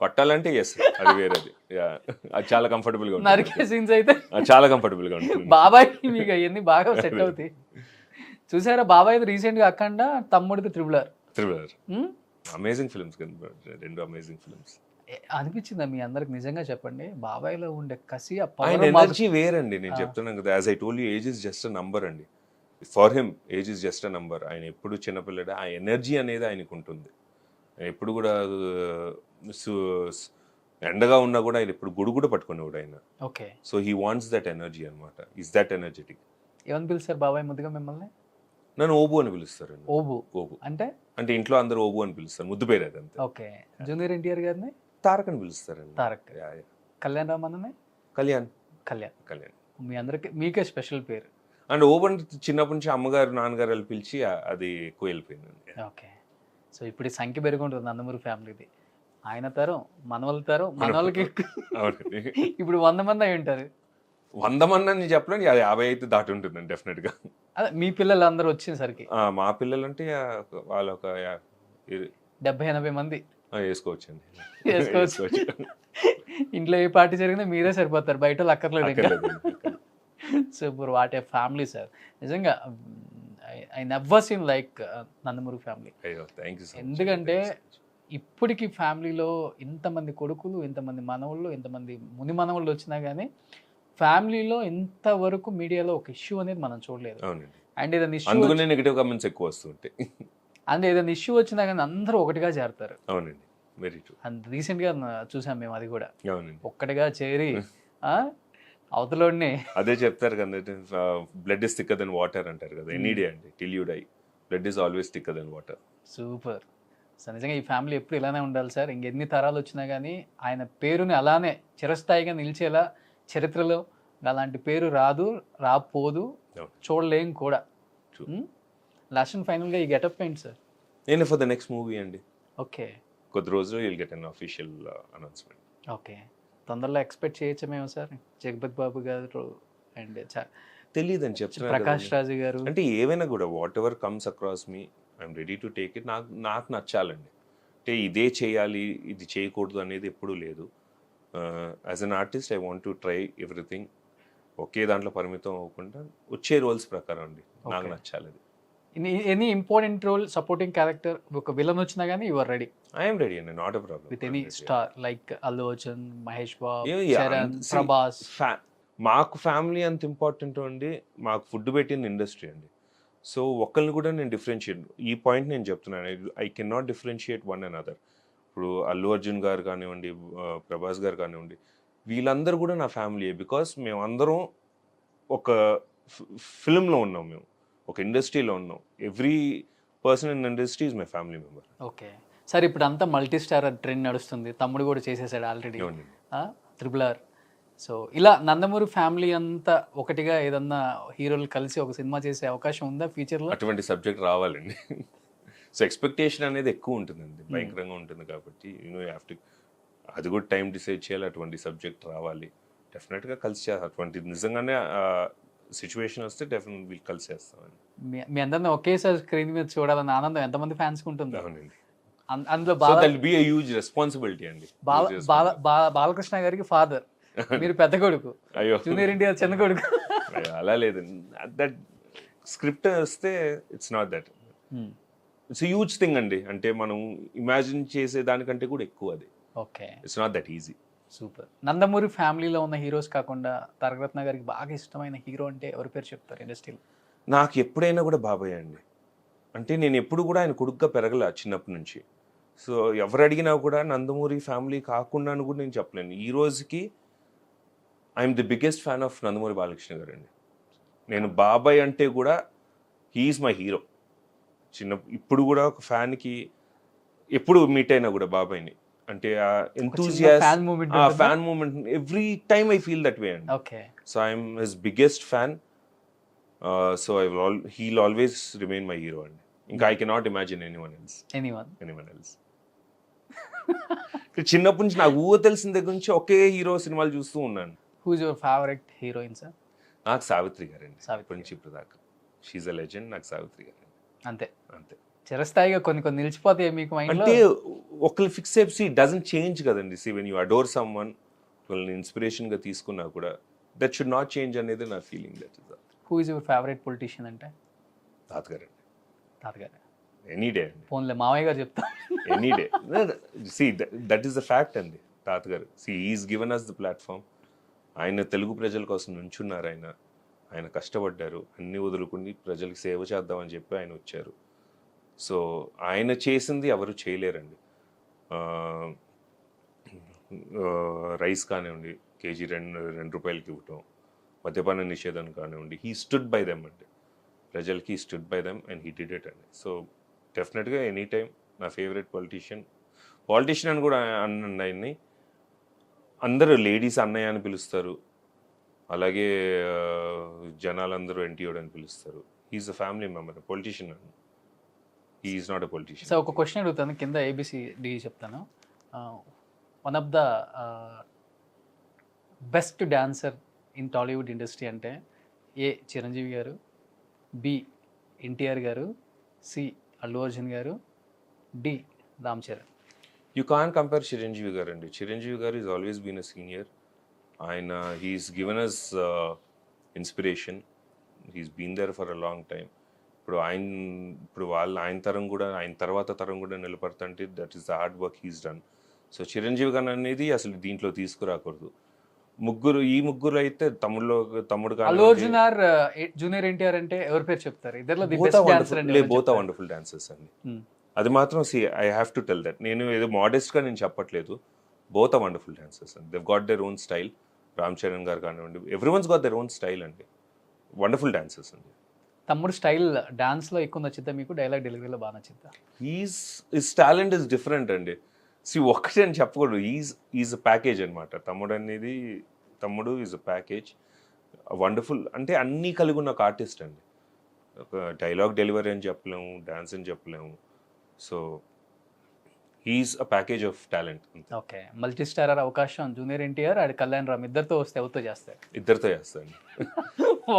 కొట్టాలంటే ఎస్, అది వేరేది. అది చాలా కంఫర్టబుల్గా ఉంటుంది. నరికే సీన్స్ అయితే చాలా కంఫర్టబుల్గా ఉంటుంది. బాబాయ్ మీకు అవన్నీ బాగా సెట్ అవుతాయి. చూసారా బాబాయ్ రీసెంట్గా అఖండ, తమ్ముడిది త్రిబులర్. అమేజింగ్ ఫిల్మ్స్ కదా, 2 అమేజింగ్ ఫిల్మ్స్. అనిపించిందా మీ అందరికి? నిజంగా చెప్పండి, బాబాయ్లో ఉండే కసి, ఆయన ఎనర్జీ వేరండి. నేను చెప్తున్నాను కదా, as I told you, age is just a number అండి. For him age is just a number. ఆయన ఎప్పుడు చిన్నపిల్లడు, ఆ ఎనర్జీ అనేది ఆయనకు ఉంటుంది. ఎప్పుడు కూడా ఎండగా ఉన్నా కూడా ఆయన ఎప్పుడు గుడు పట్టుకునేవాడు ఆయన. Okay. So he wants that energy అనమాట. Is that energetic. ఏమని పిలుస్తారు బాబాయ్ ముద్దుగా మిమ్మల్ని? నన్ను ఓబు అని పిలుస్తారండి. ఓబు. ఓబు అంటే అంటే ఇంట్లో అందరూ ఓబు అని పిలుస్తారు, ముద్దు పేరు అది అంతే. ఓకే. జూనియర్ ఎన్టీఆర్ గారిని తారక్ అని పిలుస్తారండి. తారక్. కళ్యాణ్ రామన్నని కళ్యాణ్. మీ అందరికి మీకే స్పెషల్ పేరు. అండ్ ఓబు అంటే చిన్నప్పటి నుంచి అమ్మగారు నాన్నగారు వెళ్ళి పిలిచి అది ఎక్కువ వెళ్ళిపోయిందండి. ఓకే. సో ఇప్పుడు ఈ సంఖ్య పెరుగుంటుంది నందమూరి ఫ్యామిలీది. ఆయన తరం, మనవాళ్ళ తరం, మనవాళ్ళకి ఇప్పుడు 100 మంది అయి ఉంటారు. 100 మంది అని చెప్పలేను, అది 50 అయితే దాటి ఉంటుందండి డెఫినెట్గా. అదే మీ పిల్లలు అందరూ వచ్చేసరికి మా పిల్లలు అంటే వాళ్ళు ఒక 70-80 మంది వేసుకోవచ్చండి. వేసుకోవచ్చు. ఇంట్లో ఏ పార్టీ జరిగినా మీరే సరిపోతారు, బయట వాళ్ళు అక్కర్లేదు. Super, what a family sir. నిజంగా I never seen like Nandamuri family. ఎందుకంటే ఇప్పటికి ఫ్యామిలీలో ఇంతమంది కొడుకులు, ఇంతమంది మనవళ్ళు, ఇంతమంది ముని మనవళ్ళు వచ్చినా కానీ ఫ్యామిలీలో ఇంతవరకు మీడియాలో ఒక ఇష్యూ అనేది మనం చూడలేదు. అండ్ ఏదైనా ఇష్యూ నెగటివ్ కామెంట్స్ ఎక్కువ వస్తుంటాయి. అండ్ ఏదైనా ఇష్యూ వచ్చినా కానీ అందరూ ఒకటిగా చేరుతారు. అవునండి, వెరీ ట్రూ. అండ్ రీసెంట్గా చూసాం మేము అది కూడా. అవునండి, ఒక్కటిగా చేరి అవతలోనే అదే చెప్తారు కదా, blood is thicker than water అంటారు కదా. ఎనీ డే అండి, till you die, blood is always thicker than water. Super. So నిజంగా ఈ ఫ్యామిలీ ఎప్పుడు ఇలానే ఉండాలి సార్. ఇంకెన్ని తరాలు వచ్చినా కానీ ఆయన పేరుని అలానే చిరస్థాయిగా నిలిచేలా చరిత్రలో అలాంటి పేరు రాపోదు, చూడలేం కూడా. లాస్ట్ అండ్ ఫైనల్గా ఈ గెటప్ ఏంటి సార్? నేను ఫర్ ద నెక్స్ట్ మూవీ అండి. ఓకే. కొద్ది రోజులు will get an official announcement. Okay. తొందరలో ఎక్స్పెక్ట్ చేయొచ్చేమో సార్? జగపతి బాబు గారు అండ్ తెలియదు అని చెప్తున్నారు, ప్రకాష్ రాజు గారు. అంటే ఏవైనా కూడా what ever comes across me, I'm ready to take it. నాకు నచ్చాలండి. అంటే ఇదే చేయాలి, ఇది చేయకూడదు అనేది ఎప్పుడూ లేదు. As an artist I want to try everything. ఒకే దాంట్లో పరిమితం అవ్వకుండా వచ్చే రోల్స్ ప్రకారం అండి నాకు నచ్చాలి. Any important role, supporting character, ఒక విలన్ వచ్చినా కానీ you are ready? I'm ready అండి, not a problem. With any star like Allu Arjun, Mahesh Babu, Charan, Prabhas. మాకు ఫ్యామిలీ అంత ఇంపార్టెంట్ అండి. మాకు ఫుడ్ పెట్టిన ఇండస్ట్రీ అండి. సో ఒక్కరిని కూడా నేను డిఫరెన్షియేట్, ఈ పాయింట్ నేను చెప్తున్నాను, I can not differentiate one and other. ఇప్పుడు అల్లు అర్జున్ గారు కానివ్వండి, ప్రభాస్ గారు కానివ్వండి, వీళ్ళందరూ కూడా నా ఫ్యామిలీయే. బికాస్ మేమందరం ఒక ఫిల్మ్లో ఉన్నాం, మేము ఒక ఇండస్ట్రీలో ఉన్నాం. Every person in industry is my family member. Okay sir. ఇప్పుడు అంతా మల్టీ స్టార్ ట్రెండ్ నడుస్తుంది. తమ్ముడు కూడా చేసేసాడు ఆల్రెడీ త్రిబుల్. సో ఇలా నందమూరి ఫ్యామిలీ అంతా ఒకటిగా ఏదన్నా హీరోలు కలిసి ఒక సినిమా చేసే అవకాశం ఉందా ఫ్యూచర్లో? అటువంటి సబ్జెక్ట్ రావాలండి. సో ఎక్స్పెక్టేషన్ అనేది ఎక్కువ ఉంటుందండి, భయంకరంగా ఉంటుంది. కాబట్టి యూనో హ్యావ్ టు, అది కూడా టైం డిసైడ్ చేయాలి. అటువంటి సబ్జెక్ట్ రావాలి, డెఫినెట్గా కలిసి చేయాలి. అటువంటి నిజంగానే సిచ్యువేషన్ వస్తే డెఫినెట్ వీళ్ళు కలిసి చేస్తామని. మీ అందరినీ ఒకేసారి స్క్రీన్ మీద చూడాలన్న ఆనందం ఎంతమంది ఫ్యాన్స్ ఉంటుంది? అవునండి. అందులో హ్యూజ్ రెస్పాన్సిబిలిటీ అండి. బాలకృష్ణ గారికి ఫాదర్, మీరు పెద్ద కొడుకు, అయ్యో జూనియర్ ఎన్టీఆర్ చిన్న కొడుకు. అయ్యో, అలా లేదు. దట్ స్క్రిప్ట్ వస్తే it's not that, it's huge thing అండి. అంటే మనం ఇమాజిన్ చేసే దానికంటే కూడా ఎక్కువ అది. Okay, it's not that easy. Super. Nandamuri ఫ్యామిలీలో ఉన్న హీరోస్ కాకుండా తారకరత్న గారికి బాగా ఇష్టమైన హీరో అంటే ఎవరి పేరు చెప్తారు ఇండస్ట్రీలో? నాకు ఎప్పుడైనా కూడా బాబాయ్ అండి. అంటే నేను ఎప్పుడు కూడా ఆయన కొడుకుగా పెరగల చిన్నప్పటి నుంచి. సో ఎవరు అడిగినా కూడా నందమూరి ఫ్యామిలీ కాకుండా అని కూడా నేను చెప్పలేను. ఈ రోజుకి I'm the biggest fan of Nandamuri Balakrishna గారు అండి. నేను బాబాయ్ అంటే కూడా హీఈస్ మై హీరో. ఇప్పుడు కూడా ఒక ఫ్యాన్కి ఎప్పుడు మీట్ అయినా కూడా బాబాయ్ని అంటే ఆ fan moment ఉంటుందా? Fan moment every time I feel that way అండి. Okay, so I'm his biggest fan. So he'll always remain my hero అండి. ఇంకా I cannot imagine anyone else. చిన్నప్పటి నుంచి నాకు తెలిసిన దగ్గర నుంచి ఒకే హీరో సినిమాలు చూస్తూ ఉన్నాను. Who is your favourite heroine sir? నాకు సావిత్రి గారండి. సావిత్రి ఇప్పటి నుంచి ఇప్పుడు దాకా షీజ్ అ లెజెండ్. నాకు సావిత్రి గారు అంతే. అంతే. చిరస్థాయిగా కొన్ని నిలిచిపోతాయి మీకు మైండ్లో. అంటే ఒకళ్ళు ఫిక్స్ అయిపోయి డజంట్ చేంజ్ కదండి. See when you adore some one, వాళ్ళని ఇన్స్పిరేషన్గా తీసుకున్నా కూడా దట్ షుడ్ నాట్ చేంజ్ అనేది నా feeling. That is who is your favourite politician అంటే? తాతగారండి. తాతగారు. ఎనీ డే అండి. ఫోన్లే మామయ్య గారు చెప్తా. Any day. See that is the fact అండి. తాతగారు is given as the platform. ఆయన తెలుగు ప్రజల కోసం నుంచున్నారు. ఆయన కష్టపడ్డారు. అన్ని వదులుకుని ప్రజలకు సేవ చేద్దామని చెప్పి ఆయన వచ్చారు. సో ఆయన చేసింది ఎవరు చేయలేరండి. రైస్ కానివ్వండి, కేజీ రెండు రూపాయలకి ఇవ్వటం, మద్యపాన నిషేధం కానివ్వండి, హీ స్టుడ్ బై దెమ్ అండి. ప్రజలకి stood by them and he did it అండి. సో డెఫినెట్గా ఎనీ టైం నా ఫేవరెట్ పొలిటీషియన్ అని కూడా అనండి. ఆయన్ని అందరూ లేడీస్ అన్నయ్య అని పిలుస్తారు. అలాగే జనాలందరూ ఎన్టీఓడ్ అని పిలుస్తారు. He's a family member. Politician అండి. He's not a politician. So ఒక క్వశ్చన్ అడుగుతాను, కింద ABCD చెప్తాను. One of the best dancer in Tollywood industry అంటే ఏ చిరంజీవి గారు, బి ఎన్టీఆర్ గారు, సి అల్లు అర్జున్ గారు, D Ram Charan. You can compare Chiranjeevi గారు అండి. చిరంజీవి గారు is always been a senior. ఆయన he's given us inspiration. He's been there for a long time. ఇప్పుడు ఆయన తరం కూడా, ఆయన తర్వాత తరం కూడా నిలబడుతుంటే that is the hard work he's done. So Chiranjeevi గారు అనేది అసలు దీంట్లో తీసుకురాకూడదు. ఈ ముగ్గురు అయితే తమ్ముడు Allu Arjun are junior NTR అంటే ఎవరి పేరు చెప్తారు? ఇద్దర్లో ది బెస్ట్ డాన్సర్ అంటే బోత్ ఆర్ వండర్ఫుల్ డాన్సర్స్ అండి. అది మాత్రం I have to tell that. నేను ఏదో మోడెస్ట్గా నేను చెప్పట్లేదు. బోత్ ఆర్ వండర్ఫుల్ డాన్సర్స్ అండి. దెవ్ got their own style. Ram Charan గారు కానివ్వండి, everyone's got their own style అండి. వండర్ఫుల్ డాన్సర్స్ అండి. తమ్ముడు స్టైల్ డాన్స్లో ఎక్కువ నచ్చిద్దా మీకు? డైలాగ్ డెలివరీలో బాగా నచ్చిద్దా? హిస్ టాలెంట్ ఇస్ డిఫరెంట్ అండి. ఒక్కటే అని చెప్పకూడదు. ఈజ్ అ ప్యాకేజ్ అనమాట. తమ్ముడు ఈజ్ అ ప్యాకేజ్. వండర్ఫుల్ అంటే అన్నీ కలిగి ఉన్న ఒక ఆర్టిస్ట్ అండి. ఒక డైలాగ్ డెలివరీ అని చెప్పలేము, డాన్స్ అని చెప్పలేము. So he is a package of talent. Okay, multi starrer అవకాశం జూనియర్ ఎన్టీఆర్ అండ్ కళ్యాణ్ రామ్ ఇద్దరితో వస్తే ఎవరితో చేస్తారు? ఇద్దరితో చేస్తాను.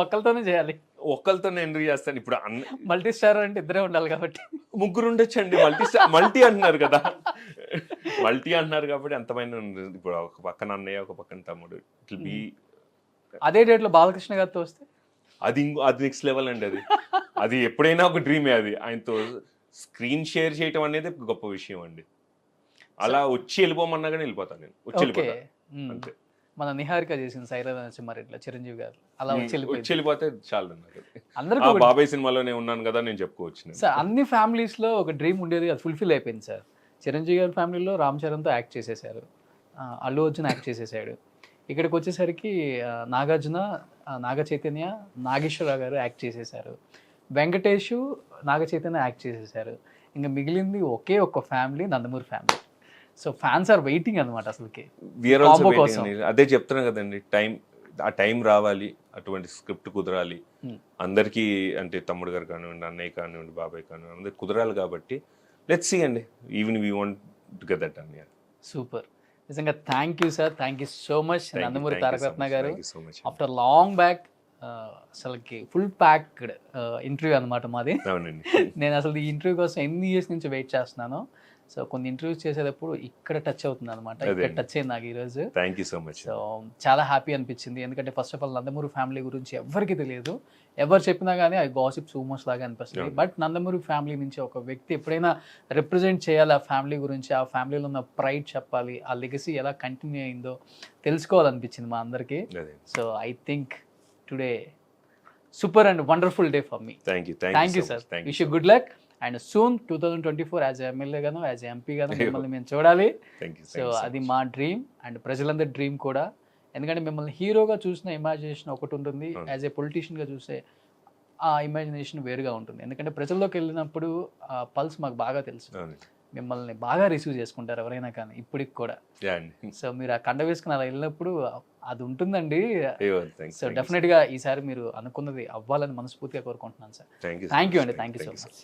ఒక్కరితోనే చేయాలి. ఒక్కరితో ఎందుకు చేస్తాను? ఇప్పుడు మల్టీ స్టారర్ అంటే ఇద్దరే ఉండాలి కాబట్టి ముగ్గురు ఉండొచ్చండి. మల్టీ అంటున్నారు కదా, మల్టీ అంటున్నారు కాబట్టి అంతమైన ఇప్పుడు ఒక పక్కన అన్నయ్య, ఒక పక్కన తమ్ముడు. ఇట్ విల్ బి అదే డేట్లో బాలకృష్ణ గారితో వస్తే అది నెక్స్ట్ లెవెల్ అండి. అది ఎప్పుడైనా ఒక డ్రీమే. అది ఆయనతో స్క్రీన్ షేర్ చేయటం అనేది గొప్ప విషయం అండి. అలా వచ్చి వెళ్ళిపోమన్నా కానీ వెళ్ళిపోతాను నేను. వచ్చి వెళ్ళిపోతా అంతే. మన నిహారిక చేసింది సైరా నరసింహారెడ్డిలో చిరంజీవి గారు అలా వచ్చి వెళ్ళిపోతే చాలు. అందరికీ బాబాయ్ సినిమాలోనే ఉన్నాను కదా నేను చెప్పుకోవచ్చు. సార్ అన్ని ఫ్యామిలీస్లో ఒక డ్రీమ్ ఉండేది, అది ఫుల్ఫిల్ అయిపోయింది సార్. చిరంజీవి గారి ఫ్యామిలీలో రామ్ చరణ్తో యాక్ట్ చేసేసారు, అల్లు అర్జున్ యాక్ట్ చేసేసాడు. ఇక్కడికి వచ్చేసరికి నాగార్జున, నాగ చైతన్య, నాగేశ్వరరావు గారు యాక్ట్ చేసేసారు, వెంకటేష్, నాగ చైతన్య యాక్ట్ చేసేసారు. ఇంకా మిగిలింది ఒకే ఒక్క family, Nandamuri family. So fans are waiting అనమాట అసలుకి. అదే చెప్తున్నా కదండి, ఆ టైం రావాలి, అటువంటి స్క్రిప్ట్ కుదరాలి అందరికీ. అంటే తమ్ముడు గారు కానివ్వండి, అన్నయ్య కానివ్వండి, బాబాయ్ కానివ్వండి, అందరికి కుదరాలి. కాబట్టి లెట్స్ సీ అండి. Even we want to get that done. Super. నిజంగా thank you sir, thank you so much Nandamuri Tarakaratna గారు. ఆఫ్టర్ Thank లాంగ్ బ్యాక్ అసలుకి ఫుల్ ప్యాక్డ్ ఇంటర్వ్యూ అనమాట మాది. అవునండి. నేను అసలు ఈ ఇంటర్వ్యూ కోసం ఎన్ని ఇయర్స్ నుంచి వెయిట్ చేస్తున్నాను. సో కొన్ని ఇంటర్వ్యూస్ చేసేటప్పుడు ఇక్కడ టచ్ అవుతుంది అనమాట, అదే ఇక్కడ అండి. టచ్ అయింది నాకు ఈరోజు. Thank you so much. So చాలా హ్యాపీ అనిపించింది, ఎందుకంటే first of all Nandamuri family గురించి ఎవరికి తెలియదు, ఎవరు చెప్పినా కానీ అది గాసిప్ సూమోస్ లాగా అనిపిస్తుంది. Yeah. బట్ నందమూరి ఫ్యామిలీ నుంచి ఒక వ్యక్తి ఎప్పుడైనా రిప్రజెంట్ చేయాలి ఆ ఫ్యామిలీ గురించి, ఆ ఫ్యామిలీలో ఉన్న ప్రైడ్ చెప్పాలి, ఆ లెగసీ ఎలా కంటిన్యూ అయిందో తెలుసుకోవాలనిపించింది మా అందరికీ. అదే. So I think today super and wonderful day for me. Thank you thank you sir, wish you good luck and soon 2024 as MLA గాను యాజ్ ఎంపీ గాను మిమ్మల్ని మేము చూడాలి. Thank you. సో అది మా డ్రీమ్ అండ్ ప్రజలందరి డ్రీమ్ కూడా, ఎందుకంటే మిమ్మల్ని హీరోగా చూసిన ఇమాజినేషన్ ఒకటి ఉంటుంది, అవును. యాజ్ ఏ పొలిటీషియన్గా చూసే ఆ ఇమాజినేషన్ వేరుగా ఉంటుంది. ఎందుకంటే ప్రజల్లోకి వెళ్ళినప్పుడు ఆ పల్స్ మాకు బాగా తెలుసు, మిమ్మల్ని బాగా రిసీవ్ చేసుకుంటారు ఎవరైనా కానీ ఇప్పటికి కూడా. సో మీరు ఆ కండ వేసుకుని అలా వెళ్ళినప్పుడు అది ఉంటుందండి. సో డెఫినెట్గా ఈసారి మీరు అనుకున్నది అవ్వాలని మనస్ఫూర్తిగా కోరుకుంటున్నాను sir. Thank you thank you అండి, థ్యాంక్ యూ సో మచ్.